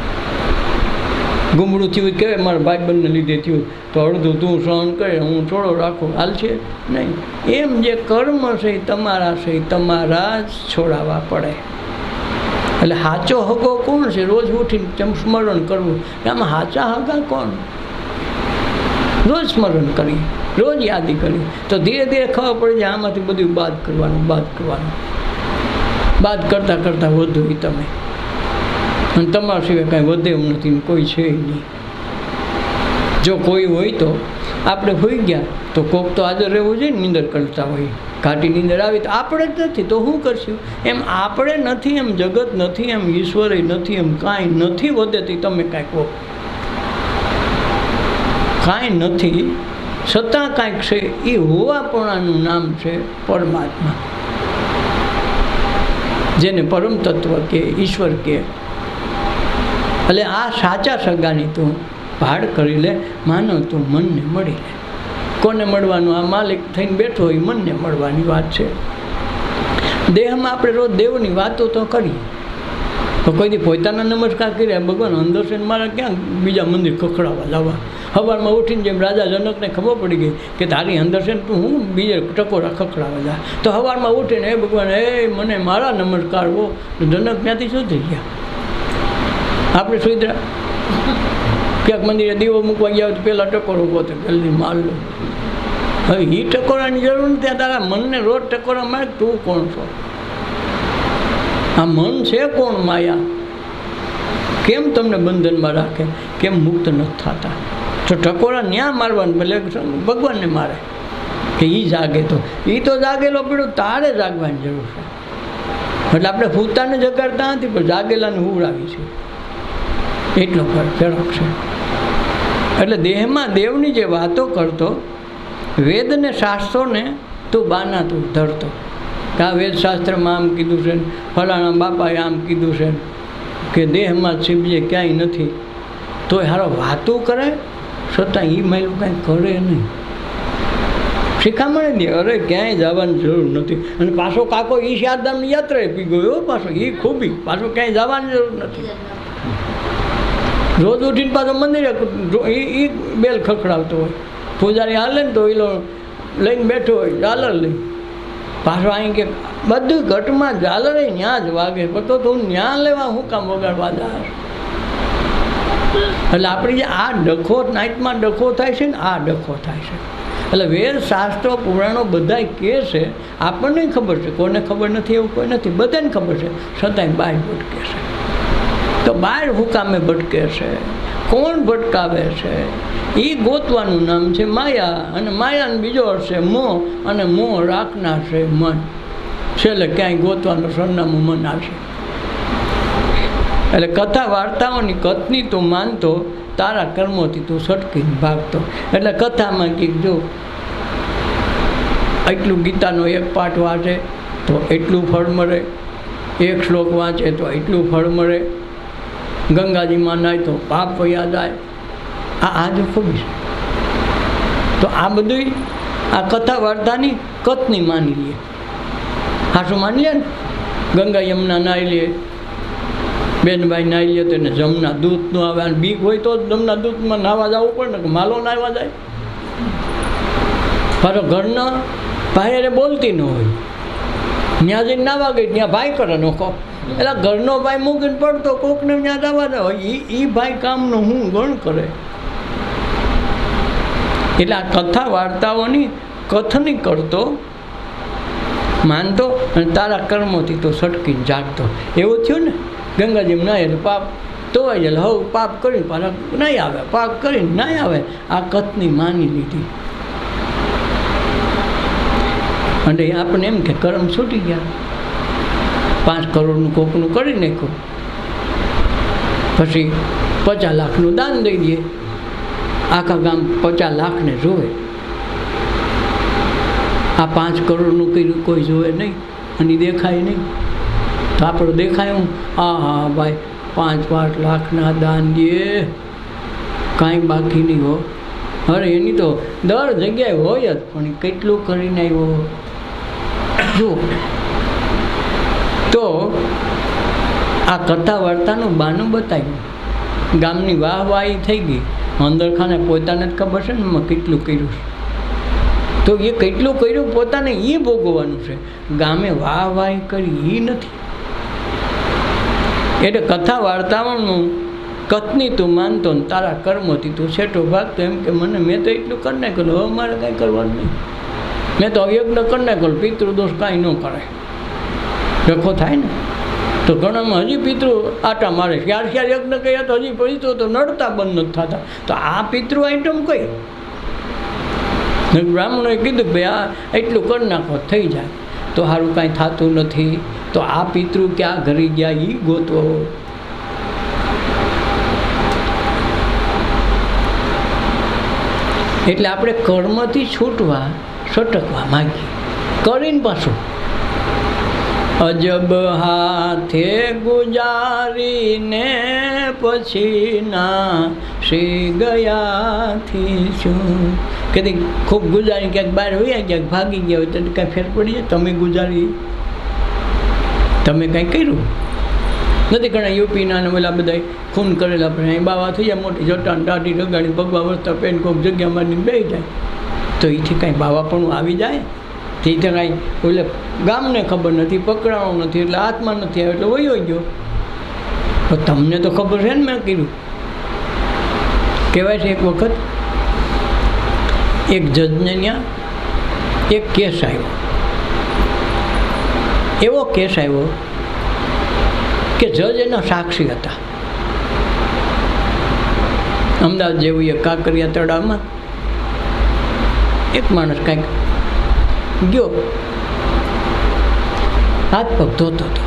ગુમડું થયું કહેવાય મારા ભાઈ બંને લીધે થયું, તો અડધું તું સહન કરે, હું થોડો રાખું, હાલ છે નહીં. એમ જે કર્મ છે એ તમારા છે, એ તમારા જ છોડાવવા પડે. એટલે સાચો હગો કોણ છે? રોજ ઉઠીને સ્મરણ કરવું. આમાં સાચા હગા કોણ? રોજ સ્મરણ કરીએ, રોજ યાદી કરીએ, તો ધીરે ધીરે ખબર પડી જાય આમાંથી બધું બાદ કરવાનું. બાદ કરતાં કરતાં વધુ તમે અને તમારા સિવાય કાંઈ વધે એમ નથી ને કોઈ છે નહીં. જો કોઈ હોય તો આપણે હોઈ ગયા તો કોક તો હાજર રહેવું જોઈએ ને, નીંદર કરતા હોય, ઘાટી નીંદર આવી તો આપણે જ નથી તો શું કરશું? એમ આપણે નથી, એમ જગત નથી, એમ ઈશ્વરે નથી, એમ કાંઈ નથી વધેથી તમે કાંઈક કહો. કાંઈ નથી છતાં કાંઈક છે, એ હોવાપણાનું નામ છે પરમાત્મા, જેને પરમ તત્વ કે ઈશ્વર કે. એટલે આ સાચા સગાની તું ભાડ કરી લે, માનવ તું મનને મળી લે. કોને મળવાનું? આ માલિક થઈને બેઠો હોય, મનને મળવાની વાત છે. દેહમાં આપણે રોજ દેવની વાતો તો કરીએ, તો કોઈથી પોતાના નમસ્કાર કર્યા ભગવાન અંદર છે મારે ક્યાં બીજા મંદિર ખખડાવવા લાવવા? સવારમાં ઉઠીને જેમ રાજા જનકને ખબર પડી ગઈ કે તારી અંદર છે ને તું હું બીજે ટકોરા ખખડાવવા જા, તો સવારમાં ઉઠીને એ ભગવાન મને મારા નમસ્કાર હો, જનક ત્યાંથી સુધરી ગયા. આપણે સુધરા ક્યાંક મંદિરે દીવો મૂકવા ગયા હોય તો પહેલાં ટકોરો પોતે જલ્દી માર લો. હવે એ ટકોરાની જરૂર નથી. તારા મનને રોજ ટકોરા મારે, તું કોણ છો? આ મન છે કોણ? માયા. કેમ તમને બંધનમાં રાખે? કેમ મુક્ત નથી થતા? તો ટકોરા ન્યા મારવાનું ભલે ભગવાનને મારે કે એ જાગે, તો એ તો જાગેલો પીડો, તારે જાગવાની જરૂર છે. એટલે આપણે ભૂતાને જગાડતા નથી, પણ જાગેલાને ઉડાવી છે, એટલો ફરક છે. એટલે દેહમાં દેવની જે વાતો કરતો, વેદને શાસ્ત્રોને તું બાના તું ધરતો કે આ વેદશાસ્ત્રમાં આમ કીધું છે, ફલાણા બાપાએ આમ કીધું છે કે દેહમાં શિવજી ક્યાંય નથી, તોય હારો વાતો કરે, છતાં એ માયલું કાંઈ કરે નહીં. શીખામણ દે, અરે ક્યાંય જવાની જરૂર નથી. અને પાછો કાકો એ શારદામની યાત્રાએ પી ગયો, પાછો એ ખૂબી, પાછો ક્યાંય જવાની જરૂર નથી. રોજ ઉઠીને પાછો મંદિરે એ બેલ ખખડાવતો હોય, પૂજારી હાલે ને તો એ લઈને બેઠો હોય ઝાલર લઈ, પાછો અહીં કે બધું ઘટમાં ઝાલર ત્યાં જ વાગે, પણ તો તું ત્યાં લેવા શું કામ વગાડવા જાય? એટલે આપણી જે આ ડખો નાઇટમાં ડખો થાય છે ને, આ ડખો થાય છે. એટલે વેદ શાસ્ત્રો પુરાણો બધાય કહે છે, આપણને ખબર છે, કોને ખબર નથી એવું કોઈ નથી, બધાને ખબર છે, છતાંય બહાર ભટકે છે. તો બહાર હુકામે ભટકે છે? કોણ ભટકાવે છે? એ ગોતવાનું નામ છે માયા, અને માયાનો બીજો અર્થ છે મોહ, અને મોહ રાખનાર છે મન. છેલ્લે ક્યાંય ગોતવાનું સરનામું મન આવશે. એટલે કથા વાર્તાઓની કથની તું માનતો, તારા કર્મોથી તું સટકીને ભાગતો. એટલે કથામાં કંઈક જો એટલું ગીતાનો એક પાઠ વાંચે તો એટલું ફળ મળે, એક શ્લોક વાંચે તો એટલું ફળ મળે, ગંગાજીમાં નાય તો પાપ વયા જાય. આ જો ખબર છે. તો આ બધું આ કથા વાર્તાની કથની માની લે. હાશું માની લે ને, ગંગા યમુના નાહી લે, બેનભાઈ નાહી લે તો એને જમના દૂધ ન આવે, અને બીક હોય તો જમના દૂધમાં નાહવા જવું પડે ને, કે માલો નાહવા જાય. પાછો ઘરના ભાઈ બોલતી ન હોય, ત્યાં જઈને નાહવા ગઈ, ત્યાં ભાઈ કરે નોખો, એટલે ઘરનો ભાઈ મૂકીને પડતો કોકને ત્યાં જવા દે, એ ભાઈ કામનો હું ગણ કરે. એટલે આ કથા વાર્તાઓની કથની કરતો, માનતો, અને તારા કર્મોથી તો સટકીને જાગતો. એવું થયું ને, ગંગાજીમાં નાય એટલે પાપ તોય જાય, હવે પાપ કરીને પાછા નહીં આવે, પાપ કરીને નહીં આવે. આ કથની માની લીધી, અને આપણે એમ કે કર્મ છૂટી ગયા. 5 કરોડનું કોકનું કરી નાખ્યું, પછી 50 લાખનું દાન દઈ દઈએ. આખા ગામ 50 લાખને જોવે, આ 5 કરોડનું કર્યું કોઈ જોવે નહીં, અને દેખાય નહીં. તો આપણે દેખાય હું, હા ભાઈ 5 લાખના દાન દે, કાંઈ બાકી નહીં હો. અરે એની તો દર જગ્યાએ હોય જ, પણ કેટલું કરીને આવ્યો જો. તો આ કથા વાર્તાનું બાનું બતાવ્યું, ગામની વાહવાહી થઈ ગઈ. અંદર ખાને પોતાને જ ખબર છે ને મેં કેટલું કર્યું છે, તો એ કેટલું કર્યું પોતાને એ ભોગવવાનું છે. ગામે વાહવાહી કરી એ નથી. એટલે કથા વાર્તાઓનું કથની તું માનતો ને તારા કર્મોથી તું છેટો ભાગતો. એમ કે મને મેં તો એટલું કરી નાખેલું, હવે મારે કાંઈ કરવાનું નહીં. મેં તો યજ્ઞ કરી નાખેલું, પિતૃદોષ કાંઈ ન કરે. ડખો થાય ને. તો ઘણામાં હજી પિતૃ આટા મારે, ક્યારે યજ્ઞ કર્યા તો હજી પિતૃ તો નડતા બંધ નથી થતા. તો આ પિતૃ આઈટમ કઈ? બ્રાહ્મણોએ કીધું ભાઈ આ એટલું કરી નાખો થઈ જાય. તો સારું કાંઈ થતું નથી. તો આ પિતૃ ક્યાં ઘરી ગયા એ ગોતવો. એટલે આપણે કર્મથી છૂટવા સટકવા માગીએ, કરીને પાછું અજબ હાથે ગુજારીને પછી ના શ્રી ગયાથી શું. કદી ખૂબ ગુજારી ક્યાંક બહાર હોય, ક્યાંક ભાગી ગયા હોય તો કાંઈ ફેર પડી જાય? તમે ગુજારી, તમે કાંઈ કર્યું નથી. ઘણા યુપીના ને ઓલા બધા ખૂન કરેલા પણ અહીં બાવા થઈ જાય, મોટી જટાન દાઢી રગાડી ભગવા વસ્તા પેન કોઈક જગ્યા મારીને બેસી જાય. તો એથી કાંઈ બાવાપણું આવી જાય? તે કાંઈ ઓલે ગામને ખબર નથી, પકડાણો નથી, એટલે હાથમાં નથી આવ્યો એટલે વયો ગયો. તો તમને તો ખબર છે ને મેં કીધું. કહેવાય છે એક વખત એક જજને ત્યાં એક કેસ આવ્યો. એવો કેસ આવ્યો કે જજ એના સાક્ષી હતા. અમદાવાદ જેવું એક કાંકરિયા તળાવમાં એક માણસ કાંઈક ગયો, હાથ પગ ધોતો હતો.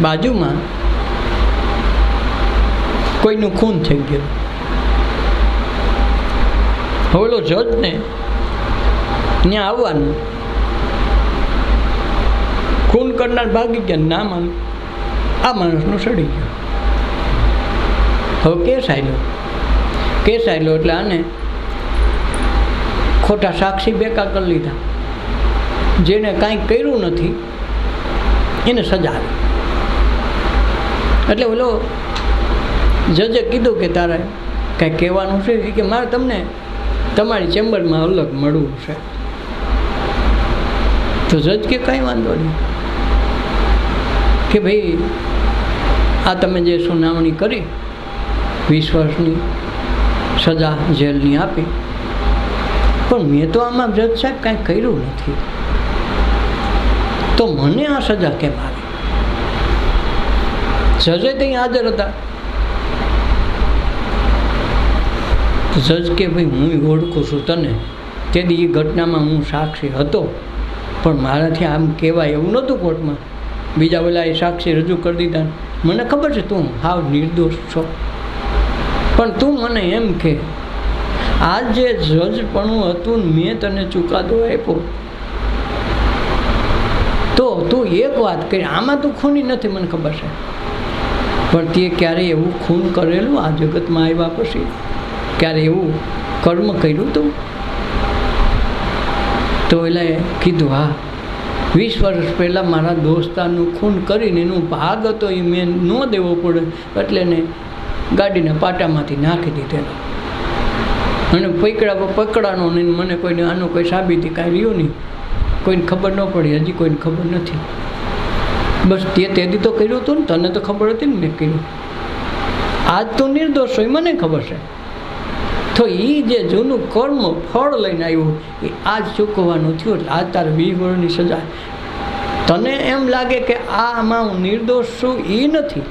બાજુમાં કોઈનું ખૂન થઈ ગયું. ઓલો જજને ત્યાં આવવાનું, ખૂન કરનાર ભાગી ગયા, ના માન આ માણસનું સડી ગયું. હવે કેસ આવેલો એટલે આને ખોટા સાક્ષી બેકા કરી લીધા. જેને કાંઈ કર્યું નથી એને સજા આવી. એટલે ઓલો જજે કીધું કે તારે કાંઈ કહેવાનું છે? કે મારે તમને તમારી ચેમ્બરમાં અલગ મળવું છે. તો જજ કે કાંઈ વાંધો નહીં, કે ભાઈ આ તમે જે સુનાવણી કરી 20 વર્ષની સજા જેલની આપી, પણ મેં તો આમાં જજ સાહેબ કાંઈ કર્યું નથી, તો મને આ સજા કેમ આવી? જજે ત્યાં હાજર હતા. જજ કે ભાઈ હું ઓળખું છું તને, તેથી એ ઘટનામાં હું સાક્ષી હતો, પણ મારાથી આમ કહેવાય એવું નહોતું કોર્ટમાં. બીજા ઓલા એ સાક્ષી રજૂ કરી દીધા. મને ખબર છે તું હાવ નિર્દોષ છો, પણ તું મને એમ કે આ જે જજપણું હતું મેં તને ચુકાદો આપ્યો, તો તું એક વાત કરી, આમાં તું ખૂની નથી મને ખબર છે, પણ તે ક્યારેય એવું ખૂન કરેલું આ જગતમાં આવ્યા પછી? ક્યારે એવું કર્મ કર્યું તું? તો એલાએ કીધું હા, 20 વર્ષ પહેલાં મારા દોસ્તારનું ખૂન કરીને એનું ભાગ હતો એ મેં ન દેવો પડે એટલે એને ગાડીના પાટામાંથી નાખી દીધેલો. અને પકડાનો નહીં, મને કોઈને આનો કોઈ સાબિતી કાંઈ રહ્યું નહીં, કોઈને ખબર ન પડી, હજી કોઈને ખબર નથી. બસ તેથી તો કર્યું હતું ને, તને તો ખબર હતી ને મેં કર્યું. આજ તો નિર્દોષ હોય મને ખબર છે. તો એ જે જૂનું કર્મ ફળ લઈને આવ્યું એ આજ ચૂકવવાનું થયું. એટલે આજ તારે 20 વર્ષની સજા. તને એમ લાગે કે આમાં હું નિર્દોષ છું, એ નથી.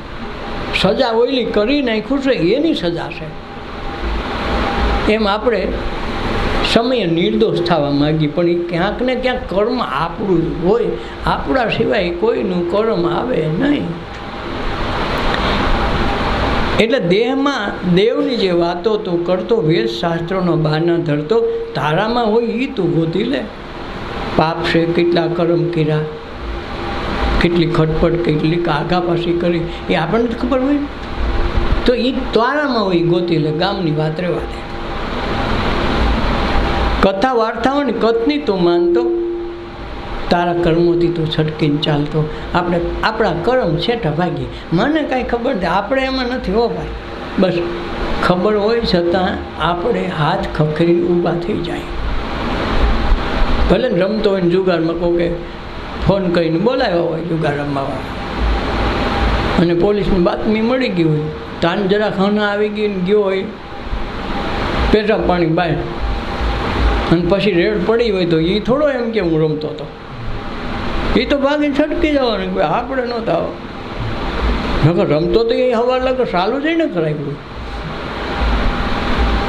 સજા ઓયલી કરી નાખ્યું છે એની સજા છે. એમ આપણે સમયે નિર્દોષ થવા માગીએ, પણ એ ક્યાંક ને ક્યાંક કર્મ આપણું હોય, આપણા સિવાય કોઈનું કર્મ આવે નહીં. એટલે દેહમાં દેવની જે વાતો તું કરતો, વેદ શાસ્ત્રોનો બહાના ધરતો, તારામાં હોય એ તું ગોતી લે. પાપ છે, કેટલા કર્મ કર્યા, કેટલી ખટપટ, કેટલી આઘાપાછી કરી, એ આપણને ખબર હોય. તો એ તારામાં હોય ગોતી લે, ગામની વાત રહેવા દે. કથા વાર્તાઓ ને કથની તું માનતો, તારા કર્મોથી તું છટકીને ચાલતો. આપણે આપણા કર્મ છેટા ભાગીએ, મને કાંઈ ખબર નથી, આપણે એમાં નથી હો ભાઈ. બસ ખબર હોય છતાં આપણે હાથ ખખરીને ઊભા થઈ જાય. ભલે ને રમતો હોય ને જુગારમાં કહું કે ફોન કરીને બોલાવ્યા હોય જુગાર રમવા, અને પોલીસની બાતમી મળી ગઈ હોય, તાન જરા ખાના આવી ગઈ ને ગયો હોય પેટા પાણી બહાર, અને પછી રેડ પડી હોય તો એ થોડો એમ કે હું રમતો હતો. એ તો ભાગીને છટકી જવાનું કે આપણે નહોતા આવો. નકર રમતો તો એ હવા લગર સાલું જઈને કરાવ્યું.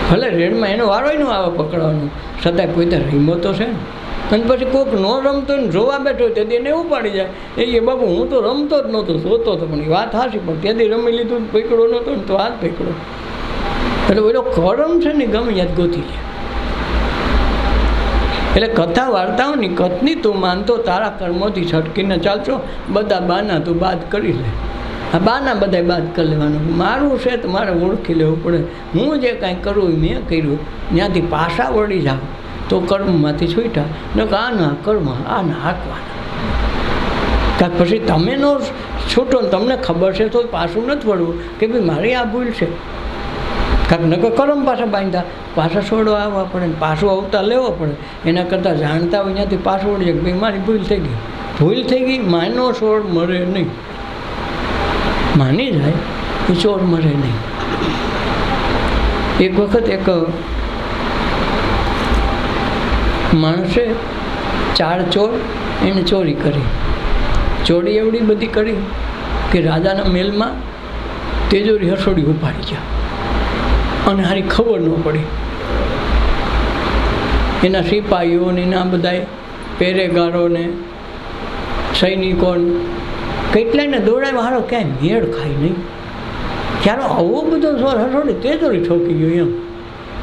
ભલે રેડમાં એનો વારો ન આવે પકડવાનો, છતાંય પોતે રમ્યો તો છે ને. અને પછી કોઈક ન રમતો ને જોવા બેઠો તે એને ઉપાડી જાય એ બાપુ હું તો રમતો જ નહોતો, જોતો તો પણ એ વાત હાચી, પણ ત્યાંથી રમી લીધું પકડો નહોતો ને તો હાથ પકડો. એટલે ઓલો કરમ છે ને ગમે યાદ ગોતી લે. એટલે કથા વાર્તાઓની કથની તું માનતો તારા કર્મોથી છટકીને ચાલશો, બધા બાના તું બાદ કરી લે. આ બાના બધા બાદ કરી લેવાનું. મારું છે તો મારે ઓળખી લેવું પડે. હું જે કાંઈ કરું મેં કર્યું, ત્યાંથી પાછા વળી જાવ તો કર્મમાંથી છૂટ્યા. ન કે આના કર્મ આના હાંકવાના. કાંક પછી તમે નો છૂટો ને તમને ખબર છે તો પાછું નથી વળવું કે ભાઈ મારી આ ભૂલ છે. કાંક નકર કર્મ પાછા બાંધતા પાછા છોડવા આવવા પડે ને પાછું અવતાર લેવો પડે. એના કરતાં જાણતા હોય ત્યાંથી પાછું વળી જાય ભાઈ મારી ભૂલ થઈ ગઈ. ભૂલ થઈ ગઈ માનો છોડ મરે નહીં. માની જાય એ ચોર મરે નહીં. એક વખત એક માણસે 4 ચોર એને ચોરી કરી. ચોરી એવડી બધી કરી કે રાજાના મહેલમાં તેજોરી હસોડી ઉપાડી ગયા અને હારી ખબર ન પડી. એના સિપાહીઓને એના બધાય પહેરેગારોને સૈનિકોને કેટલાયને દોડાવ્યા, હારો ક્યાંય મેળ ખાય નહીં. ચાલો આવો બધો હસોડી તેજોરી ઠોકી ગયો. એમ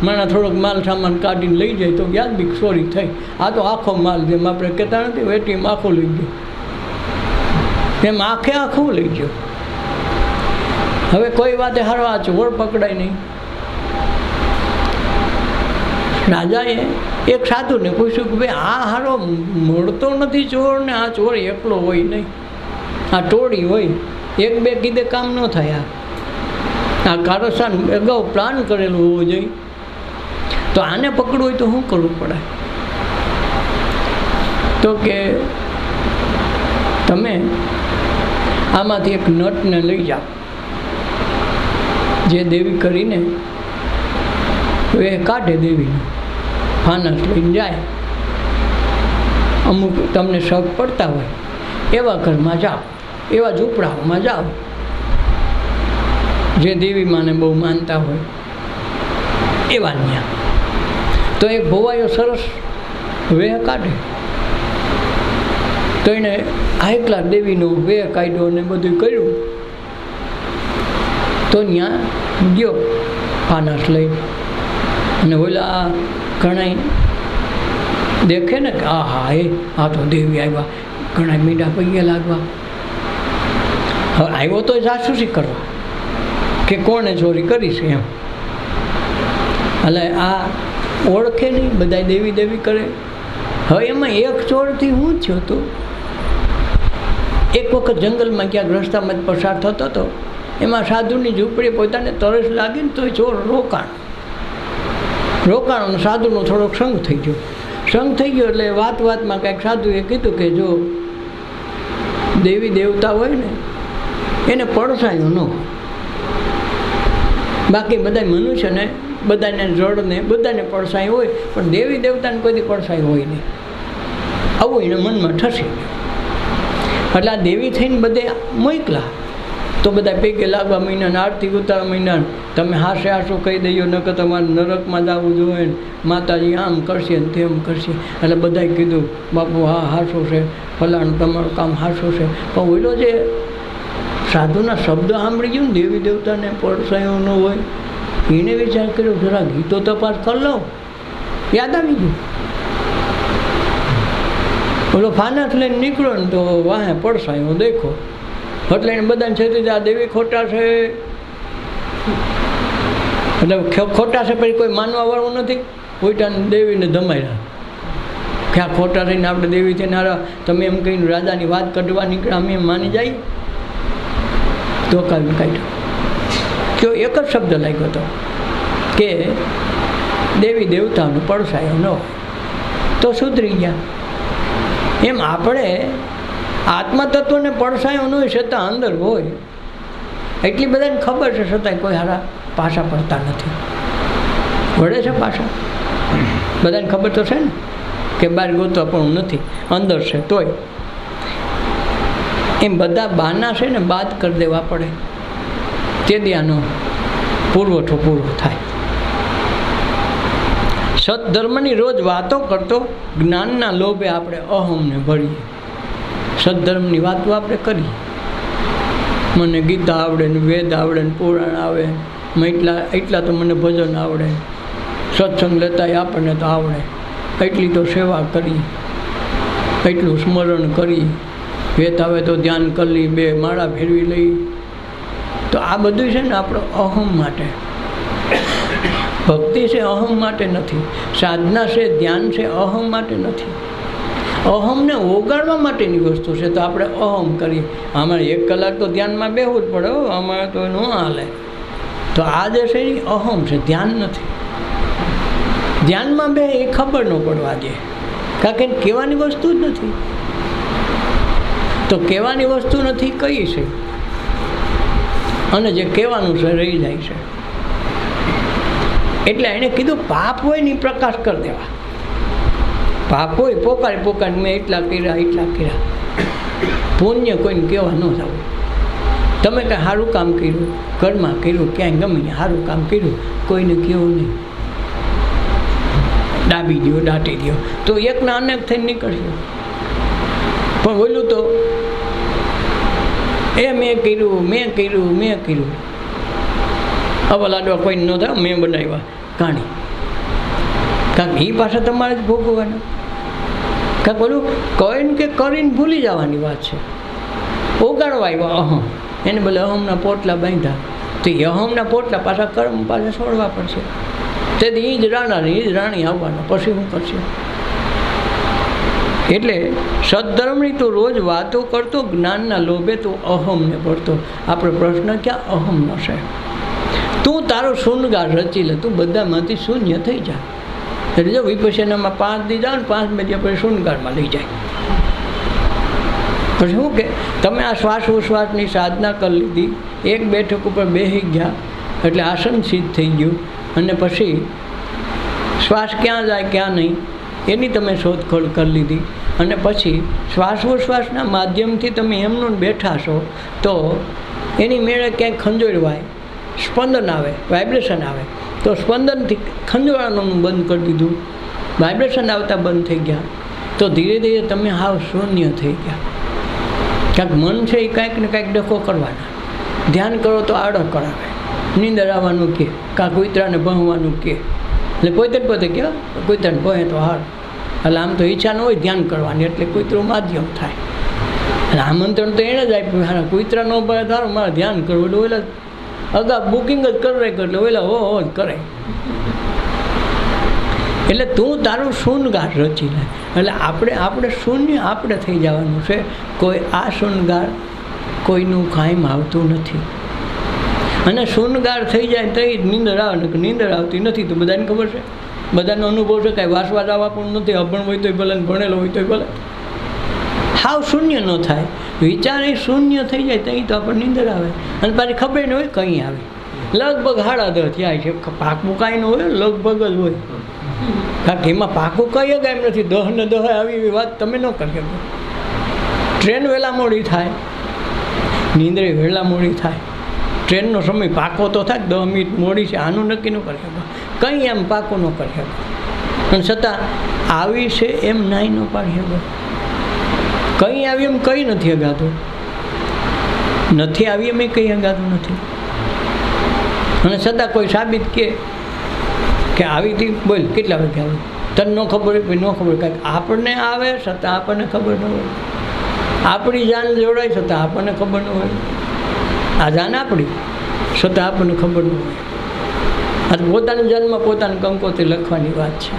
માણા થોડોક માલ સામાન કાઢીને લઈ જાય તો યાદ બી ચોરી થઈ. આ તો આખો માલ જેમ આપણે કહેતા નથી વેટીમાં આખો લઈ ગયો, એમ આખે આખું લઈ ગયો. હવે કોઈ વાતે હારો આ ચોર પકડાય નહીં. રાજાએ એક સાધુને પૂછ્યું કે ભાઈ આ હારો મળતો નથી ચોર ને આ ચોર એકલો હોય નહીં, આ ટોળી હોય, એક બે કીધે કામ ન થાય. આ કારસ્તાન અગાઉ પ્લાન કરેલું હોવું જોઈએ. તો આને પકડવું હોય તો શું કરવું પડે? તો કે તમે આમાંથી એક નટને લઈ જાઓ જે દેવી કરીને એ કાઢે દેવીને, ફાનસ લઈને જાય. અમુક તમને શક પડતા હોય એવા ઘરમાં જાઓ, એવા ઝૂંપડાઓમાં જાઓ જે દેવી માને બહુ માનતા હોય એવા ત્યાં. તો એક ભોવાયો સરસ વેહ કાઢે તો એને આયકલા દેવીનો વેહ કાઢ્યો ને બધું કર્યું. તો ત્યાં ગયો ફાનસ લઈ અને ઓલા ઘણા દેખે ને કે હા આ તો દેવી આવ્યા, ઘણા મીંડા પૈયા લાગવા. હવે આવ્યો તો જાસૂસી કરવા કે કોણે ચોરી કરી છે એમ. એટલે આ ઓળખે નહીં, બધા દેવી દેવી કરે. હવે એમાં એક ચોરથી હું થયો હતો. એક વખત જંગલમાં ક્યાંક રસ્તામાં જ પસાર થતો હતો. એમાં સાધુની ઝૂંપડી પોતાને તરસ લાગીને તો ચોર રોકાણો સાધુનો થોડોક સંગ થઈ ગયો. સંગ થઈ ગયો એટલે વાતમાં કંઈક સાધુએ કીધું કે જો દેવી દેવતા હોય ને એને પડસાયું ન હોય. બાકી બધા મનુષ્યને બધાને જળને બધાને પડસાય હોય, પણ દેવી દેવતાને કોઈ દી પડસાય હોય નહીં. આવું એને મનમાં થશે. એટલે આ દેવી થઈને બધે મોકલા તો બધા પૈકે લાગવા મહિના, આરતી ઉતારવા મહિના. તમે હાશે હાશું કહી દઈએ ન કે તમારે નરકમાં જવું જોઈએ ને માતાજી આમ કરશે ને તેમ કરશે. એટલે બધાએ કીધું બાપુ હા હાશું છે, ફલાણું તમારું કામ હાશું છે. પણ ઓલો જે સાધુના શબ્દ સાંભળી ગયું ને દેવી દેવતાને પડસાયો ન હોય, એને વિચાર કર્યો જરા ગીતો તપાસ કરી લો. યાદ આવી ગયું. ઓલો ફાનસ લઈને નીકળ્યો ને તો વાહે પડસાયો દેખો. એટલે એને બધાને છે આ દેવી ખોટા છે, એટલે ખોટા છે પછી કોઈ માનવા વાળું નથી. ઉલટાને દેવીને ધમાડ્યા કે આ ખોટા થઈને આપણે દેવી થઈને તમે એમ કહીને રાજાની વાત કાઢવા નીકળ્યા, અમે એમ માની જાય. તો કાઢ્યો કયો એક જ શબ્દ લાગ્યો હતો કે દેવી દેવતાનો પડસાયો ન હોય તો સુધરી ગયા. એમ આપણે આત્મતત્વને પડસાયો ન હોય છતાં અંદર હોય એટલી બધાને ખબર છે, છતાંય કોઈ હારા પાછા પડતા નથી. વળે છે પાછા. બધાને ખબર તો છે ને કે બહાર ગોતવા પણ નથી, અંદર છે તોય. એમ બધા બાના છે ને બાદ કરી દેવા પડે, તે દિયાનો પુરવઠો પૂરો થાય. સદધર્મની રોજ વાતો કરતો જ્ઞાનના લોભે આપણે અહમને ભરીએ. સદધર્મની વાતો આપણે કરીએ, મને ગીતા આવડે ને વેદ આવડે ને પુરાણ આવે, એટલા તો મને ભજન આવડે, સત્સંગ લેતા આપણને તો આવડે, એટલી તો સેવા કરી, એટલું સ્મરણ કરી, વેત આવે તો ધ્યાન કરી લઈ, 2 માળા ફેરવી લઈ. તો આ બધું છે ને આપણો અહમ માટે. ભક્તિ છે અહમ માટે નથી, સાધના છે, ધ્યાન છે અહમ માટે નથી. અહમને ઓગાળવા માટેની વસ્તુ છે. તો આપણે અહમ કરીએ, અમારે 1 કલાક તો ધ્યાનમાં બેહવું જ પડે, અમારે તો ન હાલે. તો આ જે છે એ અહમ છે, ધ્યાન નથી. ધ્યાનમાં બે એ ખબર ન પડવા દે, કારણ કે કહેવાની વસ્તુ જ નથી. તો કહેવાની વસ્તુ નથી કઈ છે, અને જે કહેવાનું છે રહી જાય છે. એટલે એણે કીધું પાપ હોય ને પ્રકાશ કરી દેવા. પાપ હોય પોકારી મેં એટલા કર્યા. પુણ્ય કોઈને કહેવા ન જવું. તમે કાંઈ સારું કામ કર્યું, ઘરમાં કર્યું, ક્યાંય ગમે સારું કામ કર્યું, કોઈને કહેવું નહીં. દાબી દો, દાટી દો, તો એકના અનેક થઈને નીકળશે. પણ બોલું તો એ મેં કર્યું. હવે લાડવા કોઈ ન થાય, મેં બનાવ્યા કાણી. કારણ એ પાછા તમારે જ ભોગવવાના. કારણ બોલું કહીને કે કરીને ભૂલી જવાની વાત છે. ઓગાળવા આવ્યા અહમ, એને બોલે અહમના પોટલા બાંધ્યા. તો એ અહમના પોટલા પાછા કર્મ પાછા છોડવા પડશે. તેથી એ જ રાણી આવવાના, પછી શું કરશે? એટલે સદધર્મની તો રોજ વાતો કરતો, જ્ઞાનના લોભે તો અહમને પડતો. આપણે પ્રશ્ન ક્યાં અહમનો છે? તું તારો શૂન્યગાર રચી લે, તું બધામાંથી શૂન્ય થઈ જાય. એટલે જો વિપશ્યનામાં 5 દી જાઓ ને 5 મિનિટ પછી શૂન્યગારમાં લઈ જાય. પછી શું કે તમે આ શ્વાસ ઉશ્વાસની સાધના કરી લીધી, એક બેઠક ઉપર બેસી ગયા એટલે આસન સિદ્ધ થઈ ગયું, અને પછી શ્વાસ ક્યાં જાય ક્યાં નહીં એની તમે શોધખોળ કરી લીધી, અને પછી શ્વાસોશ્વાસના માધ્યમથી તમે એમનું બેઠા છો તો એની મેળે ક્યાંય ખંજોળવાય, સ્પંદન આવે, વાઇબ્રેશન આવે, તો સ્પંદનથી ખંજોળવાનું બંધ કરી દીધું, વાઇબ્રેશન આવતા બંધ થઈ ગયા. તો ધીરે ધીરે તમે હાવ શૂન્ય થઈ ગયા. ક્યાંક મન છે એ કાંઈક ને કાંઈક ડખો કરવાના. ધ્યાન કરો તો આડો કરાવે, નીંદર આવવાનું કે, કાં કૂતરાને ભણવાનું કે, એટલે પોતે કહે કૂતરાને ભણે તો હાર. એટલે આમ તો ઈચ્છા ન હોય ધ્યાન કરવાની, એટલે કૂતરું માધ્યમ થાય. એટલે આમંત્રણ તો એણે જ આપ્યું, હારા કૂતરા ન ભણે તો હારું મારે ધ્યાન કરવું. એટલે ઓલા અગાઉ બુકિંગ જ કરે, એટલે ઓલા હો જ કરે. એટલે તું તારું શૂન્યગાર રચી લે. એટલે આપણે શૂન્ય આપણે થઈ જવાનું છે. કોઈ આ શૂન્યગાર કોઈનું કાયમ આવતું નથી. અને શૂન્યગાર થઈ જાય તો એ નીંદર આવે ને, નીંદર આવતી નથી તો બધાને ખબર છે, બધાનો અનુભવ છે. કાંઈ વાસવા જવા પણ નથી, અભણ હોય તોય ભલે, ભણેલો હોય તોય ભલે. હાવ શૂન્ય ન થાય, વિચાર એ શૂન્ય થઈ જાય તો અહીં તો આપણને નીંદર આવે. અને પાછી ખબર ન હોય કંઈ આવે. લગભગ 10:30 થયા છે, પાકું કાંઈ ન હોય, લગભગ જ હોય. કારણ કે એમાં પાકું કંઈ જ એમ નથી. 10 ને 10 આવી એવી વાત તમે ન કરી શકો. ટ્રેન વહેલા મોડી થાય, નીંદરે વહેલા મોડી થાય, ટ્રેનનો સમય પાકો તો થાય, 10 મિનિટ મોડી છે આનું નક્કી ન કરી શકો, કંઈ એમ પાકો ન કરી શકો. અને છતાં આવી છે એમ નાઈ ન પાડી શકો. કંઈ આવી એમ કંઈ નથી અગાતું, નથી આવી એમ કંઈ અગાતું નથી. અને છતાં કોઈ સાબિત કે આવી હતી, બોલ કેટલા વાગે આવે, તને ન ખબર હોય, ન ખબર, કાંઈક આપણને આવે છતાં આપણને ખબર ન હોય. આપણી જાન જોડાય છતાં આપણને ખબર ન હોય. આ જાન આપણી છતાં આપણને ખબર ન હોય. આ પોતાની જાનમાં પોતાને કંકોત્રી લખવાની વાત છે.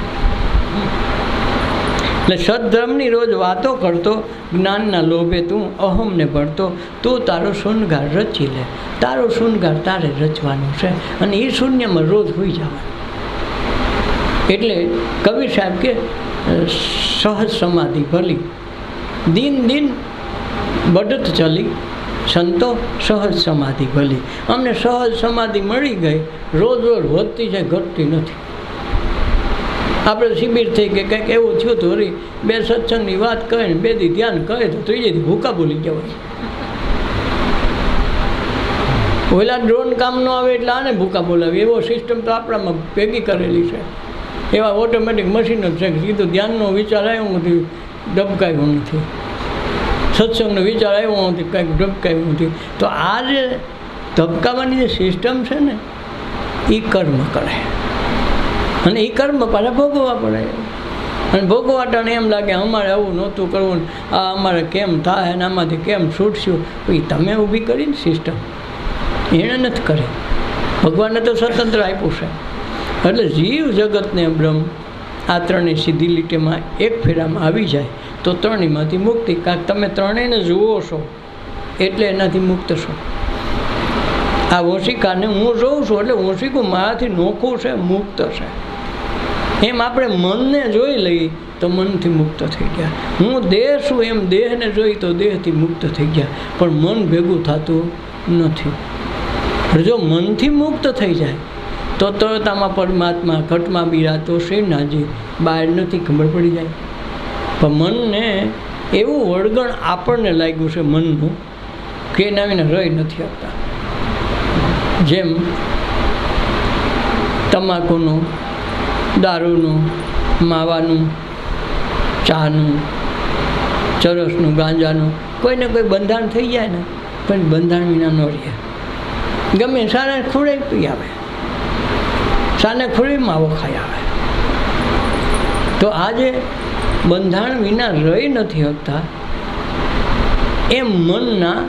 એટલે સદધર્મની રોજ વાતો કરતો, જ્ઞાનના લોભે તું અહમને ભળતો, તું તારો શૂન્યગાર રચી લે. તારો શૂન્યગાર તારે રચવાનું છે, અને એ શૂન્યમાં રોજ હોઈ જવાનું. એટલે કબીર સાહેબ કે સહજ સમાધિ ભલી, દિન દિન બઢત ચલી, સંતો સહજ સમાધિ ભલી. અમને સહજ સમાધિ મળી ગઈ, રોજ રોજ વધતી જાય, ઘટતી નથી. આપણે શિબિર થઈ કે કંઈક એવું થયું તો વળી બે સત્સંગની વાત કહે ને બે દી ધ્યાન કરે તો ત્રીજે દી ભૂકા બોલી જવાય. ઓલા ડ્રોન કામ ન આવે એટલે આને ભૂકા બોલાવી એવો સિસ્ટમ તો આપણામાં ભેગી કરેલી છે. એવા ઓટોમેટિક મશીનો છે કે સીધું ધ્યાનનો વિચાર આવ્યો નથી, ડબકાયું નથી, સત્સંગનો વિચાર આવ્યો નથી, કંઈક ડબકાયું નથી. તો આ જે ધબકાવાની જે સિસ્ટમ છે ને એ કર્મ કરે અને એ કર્મ પાછા ભોગવવા પડે. અને ભોગવાટાને એમ લાગે અમારે આવું નહોતું કરવું, આ અમારે કેમ થાય ને આમાંથી કેમ છૂટશું. એ તમે ઊભી કરીને સિસ્ટમ એણે નથી કરી. ભગવાને તો સ્વતંત્ર આપ્યું છે. એટલે જીવ જગતને બ્રહ્મ આ ત્રણેય સીધી લીટીમાં એક ફેરામાં આવી જાય તો ત્રણેયમાંથી મુક્તિ. કાંક તમે ત્રણેયને જુઓ છો એટલે એનાથી મુક્ત છો. આ ઓશિકાને હું જોઉં છું એટલે ઓશિકું મારાથી નોખું છે, મુક્ત છે. એમ આપણે મનને જોઈ લઈએ તો મનથી મુક્ત થઈ ગયા. હું દેહ છું એમ દેહને જોઈ તો દેહથી મુક્ત થઈ ગયા. પણ મન ભેગું થતું નથી. જો મનથી મુક્ત થઈ જાય તો તરતામાં પરમાત્મા ઘટમાં બિરાતો શ્રીનાથજી બહાર નથી ખબર પડી જાય. પણ મનને એવું વળગણ આપણને લાગ્યું છે મનનું કે એના વિના રહી નથી આપતા. જેમ તમાકુનું, દારૂનું, માવાનું, ચાનું, ચરસનું, ગાંજાનું કોઈને કોઈ બંધાણ થઈ જાય ને પણ બંધાણ વિના ન રહે. ગમે સાને ખૂણે પી આવે, સાને ખૂણે માવો ખાઈ આવે. તો આજે બંધાણ વિના રહી નથી શકતા એમ મનના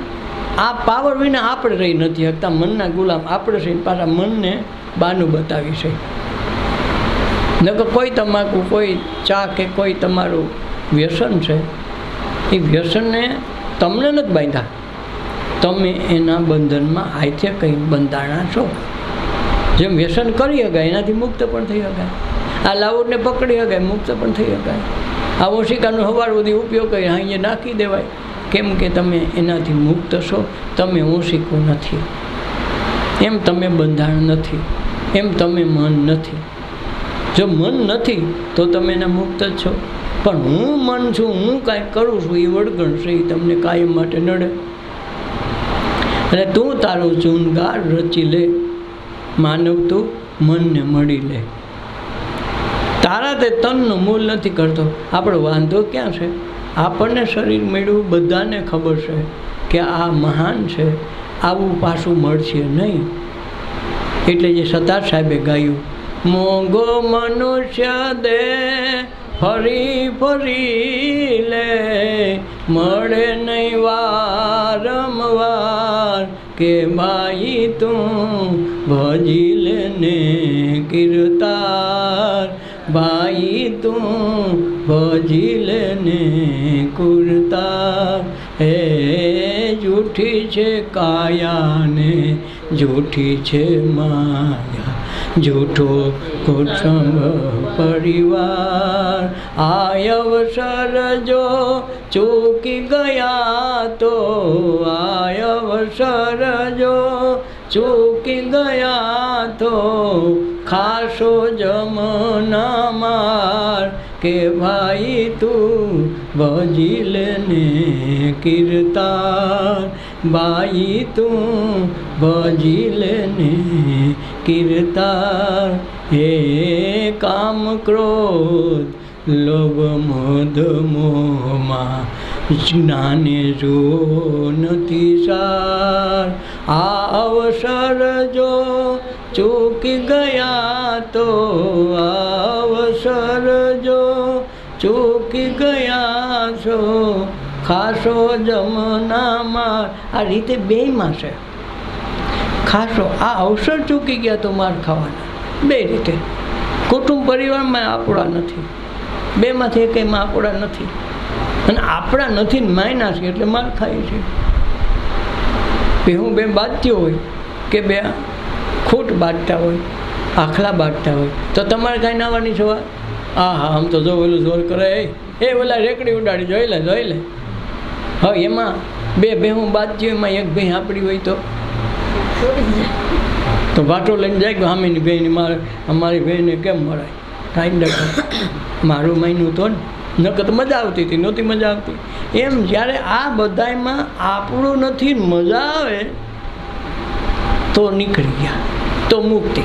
આ પાવર વિના આપણે રહી નથી શકતા. મનના ગુલામ આપણે છે. પાછા મનને બાનું બતાવી છે. ન કે કોઈ તમાકુ, કોઈ ચા કે કોઈ તમારું વ્યસન છે એ વ્યસનને તમને નથી બાંધ્યા, તમે એના બંધનમાં હાથે કંઈ બંધાણા છો. જેમ વ્યસન કરી શકાય એનાથી મુક્ત પણ થઈ શકાય. આ લાવડને પકડી શકાય, મુક્ત પણ થઈ શકાય. આ ઓશિકાનો સવાર સુધી ઉપયોગ કરી અહીંયા નાખી દેવાય. કેમ કે તમે એનાથી મુક્ત છો. તમે ઓશિકો નથી, એમ તમે બંધાણ નથી, એમ તમે મન નથી. જો મન નથી તો તમે એના મુક્ત જ છો. પણ હું મન છું, હું કાંઈક કરું છું, એ વળગણ છે, એ તમને કાયમ માટે નડે. અને તું તારો ચૂનગાર રચી લે, માનવ તું મનને મળી લે. તારા તે તનનું મૂલ નથી કરતો. આપણો વાંધો ક્યાં છે? આપણને શરીર મળ્યું, બધાને ખબર છે કે આ મહાન છે, આવું પાછું મળશે નહીં. એટલે જે સતાર સાહેબે ગાયું, મોંઘો મનુષ્ય દે ફરી ફરી લે, મળે નહીં વારંવાર કે ભાઈ તું ભજી લે ને કીર્તાર, ભાઈ તું ભજી લે ને કુર્તાર. હે જૂઠી છે કાયાને જૂઠી છે માયા, જૂઠો કુટુંબ પરિવાર. આ અવસર જો ચૂકી ગયા તો, આ અવસર જો ચૂકી ગયા તો ખાસો જમના માર કે ભાઈ તું ભજી લે ને કીર્તાર, ભાઈ તું ભજી લે ને કીર્તાર. હે કામ ક્રોધ લોભ મદ મોહમાં જ્ઞાને જો નથી સાર. આ અવસર જો ચૂકી ગયા તો, આ અવસર જો ચૂકી ગયા છો ખાસો જમનામાં. આ રીતે બેયમાં છે ખાસો. આ અવસર ચૂકી ગયા તો માર ખાવાના બે રીતે. કુટુંબ પરિવારમાં આપણા નથી, બેમાંથી એકેયમાં આપણા નથી. અને આપણા નથી ને માયના છે એટલે માર ખાય છે. હું બે બાંધતી હોય કે બે ખૂટ બાંધતા હોય, આખલા બાંધતા હોય તો તમારે કાંઈ નાવાની સવાર? હા હા આમ તો જો ઓલું જોર કરે, એ ઓલા રેકડી ઉડાડી જોઈ લે જોઈ લે. હા એમાં બે ભેહું બાંધતી હોય, એમાં એક ભેહ આપણી હોય તો વાટો લઈને જાય કે સામેની બહેની મારે અમારી બહેને કેમ મરાય, મારું માન્યું તો ને નકર તો મજા આવતી હતી, નહોતી મજા આવતી. એમ જ્યારે આ બધામાં આપણું નથી મજા આવે તો નીકળી ગયા તો મુક્તિ.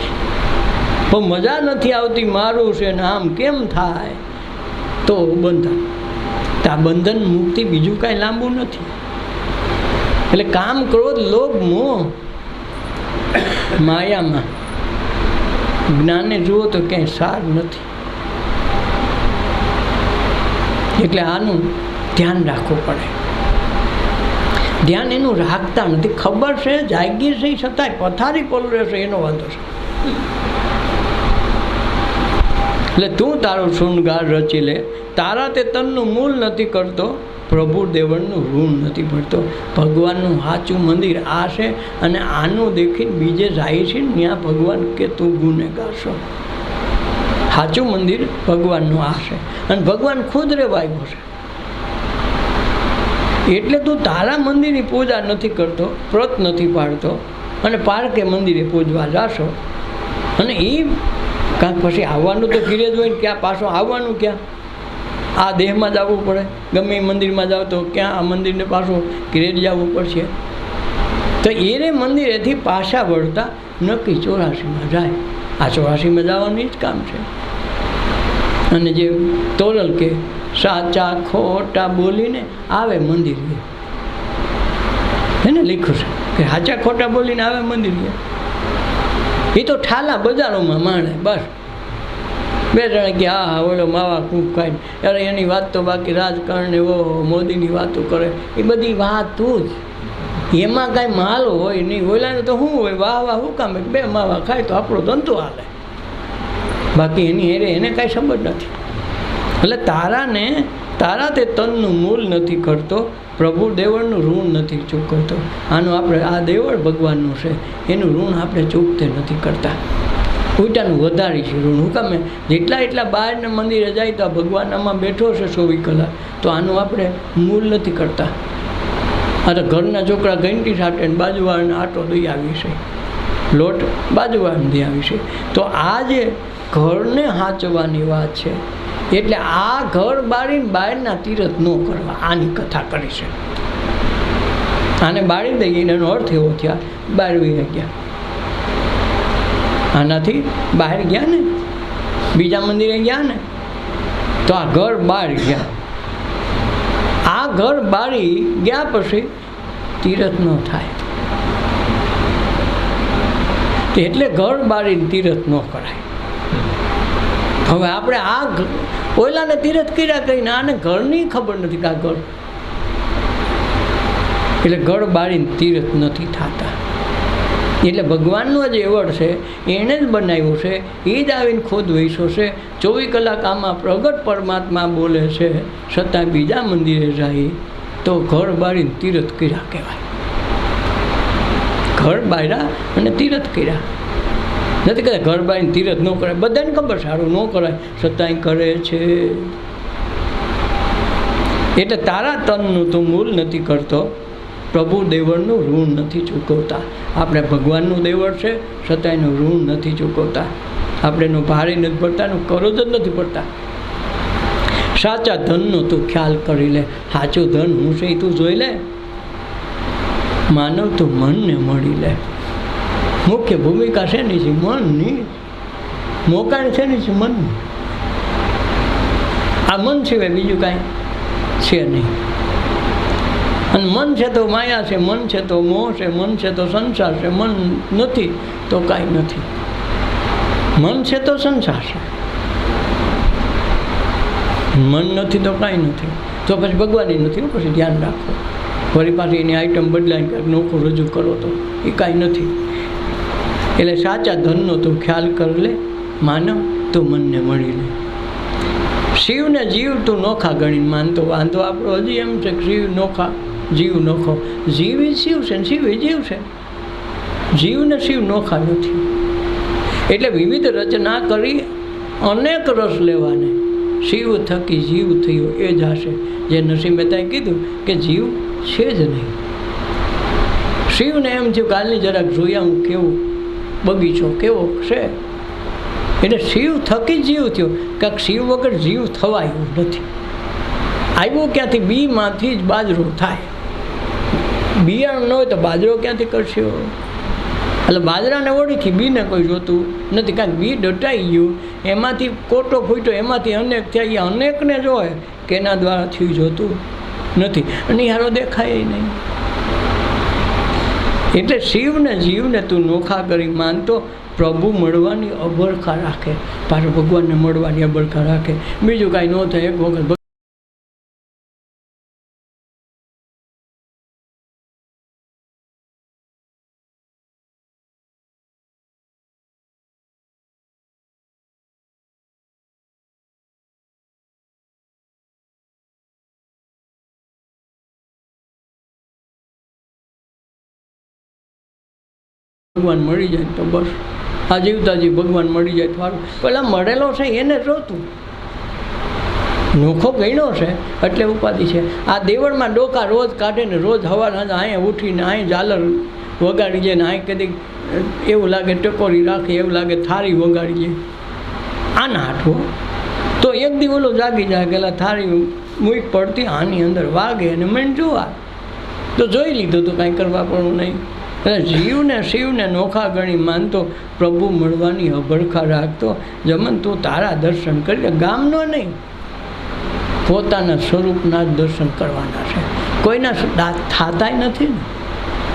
પણ મજા નથી આવતી મારું છે ને આમ કેમ થાય તો બંધન. તો આ બંધન મુક્તિ બીજું કાંઈ લાંબુ નથી. એટલે કામ, ક્રોધ, લોભ, મોહ માયામાં જ્ઞાને જુઓ તો ક્યાંય સાર નથી. એટલે આનું ધ્યાન રાખવું પડે. ધ્યાન એનું રાખતા નથી. ખબર છે જાગી છે છતાંય પથારી પલળે છે એનો વાંધો છે. એટલે તું તારો શૃંગાર રચી લે, તારા તે તનનું મૂળ નથી કરતો, પ્રભુ દેવળનું ઋણ નથી ભરતો. ભગવાનનું સાચું મંદિર આ છે અને આનું દેખીને બીજે જાય છે ને ત્યાં ભગવાન કે તું ગુનેગાર છો. સાચું મંદિર ભગવાનનું આ છે અને ભગવાન ખુદ રહેવા આવ્યો છે. એટલે તું તારા મંદિરની પૂજા નથી કરતો, વ્રત નથી પાડતો અને પારકે મંદિરે પૂજવા જાશો અને એ કાંક પછી આવવાનું તો ઘીરે જ હોય ને, ક્યાં પાછું આવવાનું ક્યાં? આ દેહમાં જ આવવું પડે. ગમે એ મંદિરમાં જાઓ તો ક્યાં આ મંદિરને પાછું ઘીરે જ જવું પડશે. તો એને મંદિરેથી પાછા વળતા નક્કી 84માં જાય. આ 84માં જવાનું જ કામ છે. અને જે તોરલ કે સાચા ખોટા બોલીને આવે મંદિરે, એને લખ્યું છે કે સાચા ખોટા બોલીને આવે મંદિરે. એ તો ઠાલા બજારોમાં માણે બસ. બે જણા કે હા ઓલો માવા કૂક ખાઈને, અરે એની વાત તો બાકી રાજકારણ એવો મોદીની વાતો કરે, એ બધી વાતું જ. એમાં કાંઈ માલ હોય નહીં. ઓલાને તો શું હોય, વાહ વાહ શું કામ, બે માવા ખાય તો આપણો ધંધો હાલે. બાકી એની હેરે એને કાંઈ સંબંધ નથી. એટલે તારા તે તનનું મૂળ નથી કરતો, પ્રભુ દેવળનું ઋણ નથી ચૂકવતો. આનું આપણે આ દેવળ ભગવાનનું છે એનું ઋણ આપણે ચૂકતે નથી કરતા. ઉલટાનું વધારી છે ઋણ. હું કામે જેટલા એટલા બહારના મંદિરે જાય તો આ ભગવાન આમાં બેઠો છે 24 કલાક, તો આનું આપણે મૂળ નથી કરતા. આ તો ઘરના છોકરા ઘંટી સાટે ને બાજુવાળાને આટો દઈ આવી છે, લોટ બાજુવાળાને દઈ આવી છે. તો આ જે ઘરને સાચવવાની વાત છે. એટલે આ ઘર બાળીને બહારના તીરથ ન કરવા, આની કથા કરી છે. આને બાળી દઈએ એનો અર્થ એવો થયા બહાર વહી ગયા. આનાથી બહાર ગયા ને, બીજા મંદિરે ગયા ને, તો આ ઘર બહાર ગયા. આ ઘર બાળી ગયા પછી તીરથ ન થાય. એટલે ઘર બાળીને તીરથ ન કરાય. હવે આપણે આ ઓલાને તીરથ કર્યા કહીને આને ઘરની ખબર નથી કે આ ઘર, એટલે ઘર બાળીને તીરથ નથી થતા. એટલે ભગવાનનો જે એવડ છે એણે જ બનાવ્યું છે, એ જ આવીને ખુદ વૈસો છે. 24 કલાક આમાં પ્રગટ પરમાત્મા બોલે છે, છતાં બીજા મંદિરે જાય તો ઘર બાળીને તીરથ કર્યા કહેવાય. ઘર બાળ્યા અને તીરથ કર્યા નથી કહેતા. ઘર બાળીને તીરથ ન કરાય, બધાને ખબર સારું ન કરાય, છતાંય કરે છે. એટલે તારા તનનું તું મૂળ નથી કરતો, પ્રભુ દેવળનું ઋણ નથી ચૂકવતા. આપણે ભગવાનનું દેવળ છે છતાં એનું ઋણ નથી ચૂકવતા. આપણે એનું ભારે નથી ભરતા, એનું કરજ જ નથી પડતા. સાચા ધનનો તું ખ્યાલ કરી લે. સાચું ધન હું છે એ તું જોઈ લે. માનવ તું મનને મળી લે. મુખ્ય ભૂમિકા છે ની છે મનની, મોકાણ છે ની છે મનની. આ મન સિવાય બીજું કાંઈ છે નહીં. અને મન છે તો માયા છે, મન છે તો મોહ છે, મન છે તો સંસાર છે. મન નથી તો કાંઈ નથી. મન છે તો સંસાર છે, મન નથી તો કાંઈ નથી. તો પછી ભગવાનની નથી. પછી ધ્યાન રાખો. વળી પાછી એની આઈટમ બદલાઈને કાંઈક નોખું રજૂ કરો તો એ કાંઈ નથી. એટલે સાચા ધનનો તું ખ્યાલ કર લે. માનવ તું મનને મળી લે. શિવને જીવ તું નોખા ગણીને માનતો. વાંધો આપણો હજી એમ છે કે શિવ નોખા, જીવ નોખો. જીવ એ શિવ છે ને શિવ એ જીવ છે. જીવને શિવ નોખા નથી. એટલે વિવિધ રચના કરી અનેક રસ લેવાને શિવ થકી જીવ થયો એ જ હશે. જે નરસિંહ મહેતાએ કીધું કે જીવ છે જ નહીં. શિવને એમ થયું કાલની જરાક જોયા હું કેવું બગીચો કેવો છે, એટલે શિવ થકી જીવ થયો, કાંઈક શિવ વગર જીવ થવાયું નથી. આવ્યો ક્યાંથી? બીમાંથી જ બાજરો થાય. બિયારણ ન હોય તો બાજરો ક્યાંથી કરશે? એટલે બાજરાને ઓળીથી બીને કોઈ જોતું નથી, કારણ બી દટાઈ ગયું, એમાંથી કોટો ફૂટ્યો, એમાંથી અનેક થયા. એ અનેકને જોવે કે એના દ્વારા થયું જોતું નથી, અને હારો દેખાય નહીં. એટલે શિવને જીવને તું નોખા કરી માનતો, પ્રભુ મળવાની અબરખા રાખે, પાછો ભગવાનને મળવાની અબરખા રાખે. બીજું કાંઈ ન થાય. એક વખત ભગવાન મળી જાય તો બસ, આ જીવતાજી ભગવાન મળી જાય તો સારું. પેલા મળેલો છે એને જોતું, નોખો ગણ્યો છે એટલે ઉપાધિ છે. આ દેવળમાં ડોકા રોજ કાઢે ને રોજ સવારના અહીંયા ઉઠીને અહીં ઝાલર વગાડી જાય ને અહીં કદી એવું લાગે ટકોરી રાખી, એવું લાગે થાળી વગાડી જાય. આના હાથવો તો એક દી ઓલો જાગી જાય કે થાળી મૂક પડતી આની અંદર વાગે અને મને જોવા તો જોઈ લીધું તો કાંઈ કરવા પણ નહીં. એટલે જીવને શિવને નોખા ગણી માનતો, પ્રભુ મળવાની અભડખા રાખતો. જમન તું તારા દર્શન કરી, ગામનો નહીં, પોતાના સ્વરૂપના જ દર્શન કરવાના છે. કોઈના થતાય નથી ને,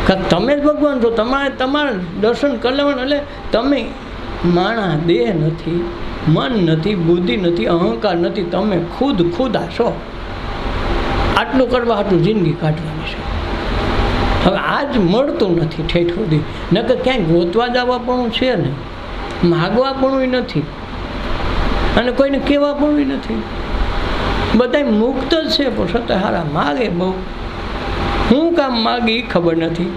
કારણ તમે જ ભગવાન છો. તમારા દર્શન કરી લેવાનું. એટલે તમે માણા દેહ નથી, મન નથી, બુદ્ધિ નથી, અહંકાર નથી, તમે ખુદ છો. આટલું કરવા આટલું જિંદગી કાઢવાની છે. હવે આજ મળતું નથી ઠેઠ સુધી, નકર ક્યાંય ગોતવા જવા પણ છે ને, માગવા પણ નથી, અને કોઈને કહેવા પણ નથી. બધા મુક્ત જ છે, પણ છતાં હારા માગે બહુ. હું કામ માગી ખબર નથી.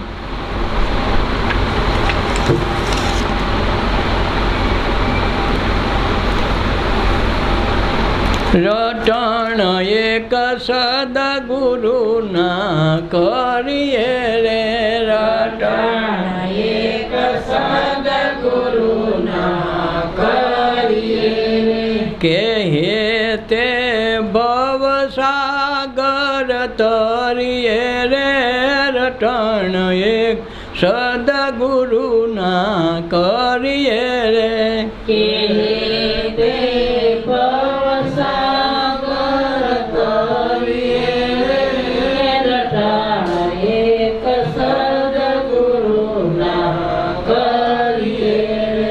રટણ એક સદગુરુના કરીએ રે, રટણ એક સદગુરુના કરીએ રે, કે હે તે ભવસાગર તરીએ રે, રટણ એક સદગુરુના કરીએ રે, કે તે ભવસાગર તરીએ રે, રટણ એક સદગુરુના કરીએ રે.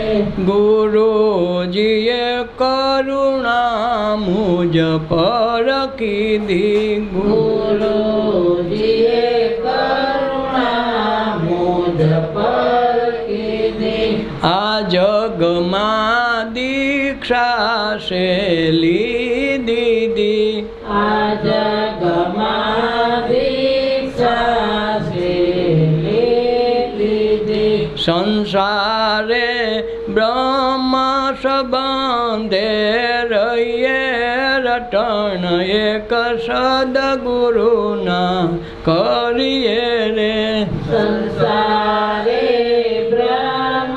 ગુરુજીએ કરુણા મુજ પર કીધી, ગુરુજીએ કરુણા મુજ પર કીધી, આ જગમાં દીક્ષા છે લીધી, આ જગમાં દીક્ષા છે લીધી, સંસારે બ્રહ્મ સંબંધે રહીએ, રટણ એક સદગુરુના કરીએ રે, સંસારે બ્રહ્મ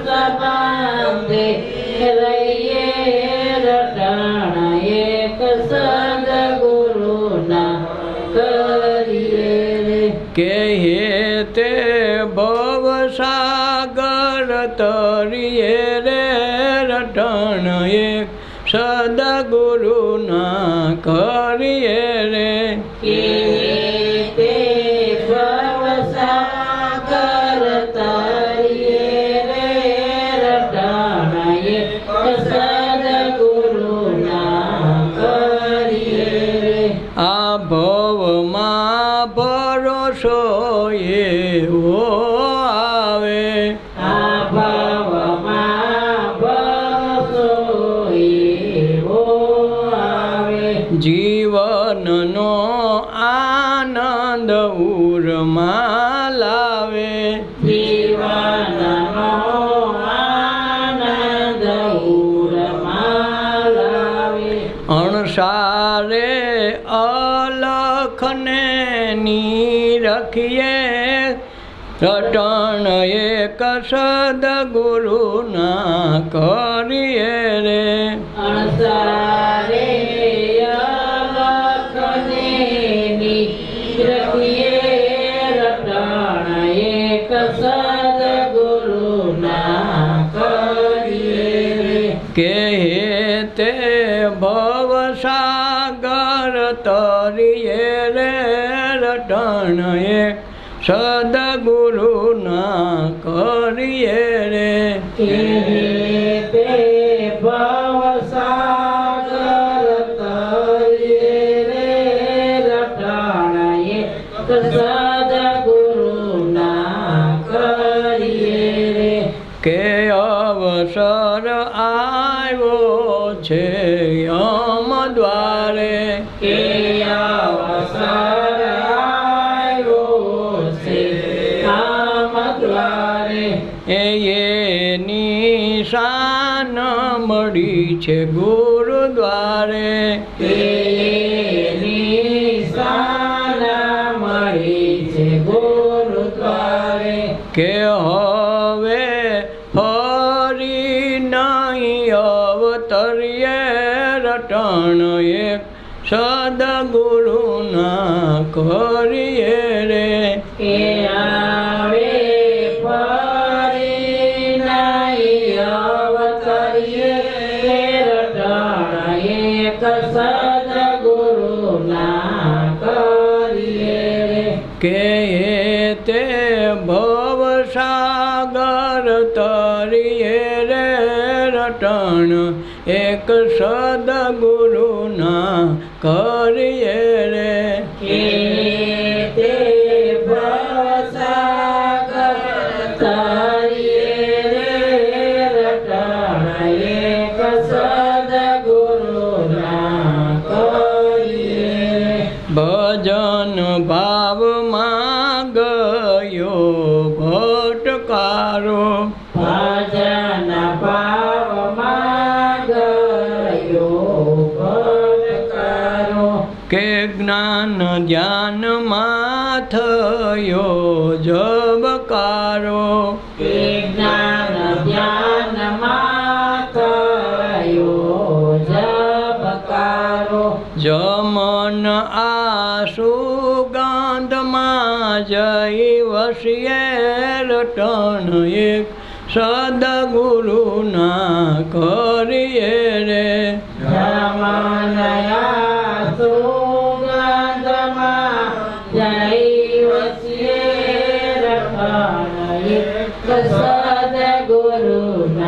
સંબંધે રહીએ, રટણ એક સદગુરુના કરીએ રે, કે હે તે ભવસાગર તરીએ રે, રટણ એક સદગુરુના કરીએ રે, કે તે ભવસાગર તરીએ રે, રટણ એક સદગુરુના કરીએ રે. આ ભવમાં ભરોસો એવો આવે, આ ભવમાં ભરોસો એવો આવે, જીવનનો આનંદ ઉરમાં લાવે, જીવનનો આનંદ ઉરમાં લાવે, અણસારે અલખને નીરખીએ, રટણ એક સદગુરુના કરીએ રે અણસારે અલખને નિરખીએ રટણ એક સદગુરુના કરીએ રે કે તે ભવસાગર તરીએ રે રટણ એક સદગુરુના કરીએ રે કે તે ભવસાગર તરીએ રે રટણ એક સદગુરુના કરીએ રે કે અવસર આવ્યો છે યમ દ્વારે કે અવસર આવ્યો છે આમ દ્વારે એની શાન મળી છે ગુરુદ્વારે કે નિશાન મળી છે ગુરુદ્વારે કે હવે ફરી નહીં અવતરીએ રટણ એક સદગુરુના કરીએ રે કે આવે ફરી નહીં અવતરીએ રટણ એક સદગુરુના કરીએ રે કે તે ભવસાગર તરીએ રે રટણ એક સદગુરુના કરીએ રે કે તે ભવસાગર તરીએ રે રટણ એક સદગુરુના કરીએ રે ભજન ભાવમાં ગયો ભટકારો ભજન ભાવમાં ગયો ભટકારો કે જ્ઞાન ધ્યાનમાં થયો જબકારો કે જ્ઞાન ધ્યાનમાં થયો જબકારો જમન આસુ ગંધમાં જઈ વસીએ રટણ એક સદગુરુના કરીએ રે જમનયા સુગંધમાં જઈ વસીએ રટણ એક સદગુરુના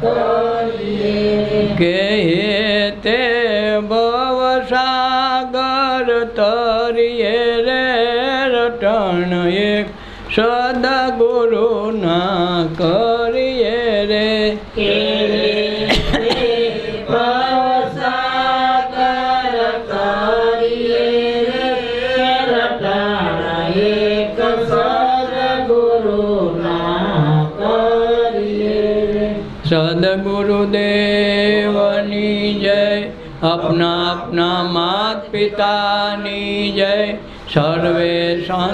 કરીએ કે તે ભવસાગર તરીએ રે રટણ એક સદગુરુના કરીએ રે કે ભવસાગર તરીએ રે રટણ એક સદગુરુના કરીએ રે સદગુરુદેવની જય अपना अपना मात पिता नी जय सर्वे शांति।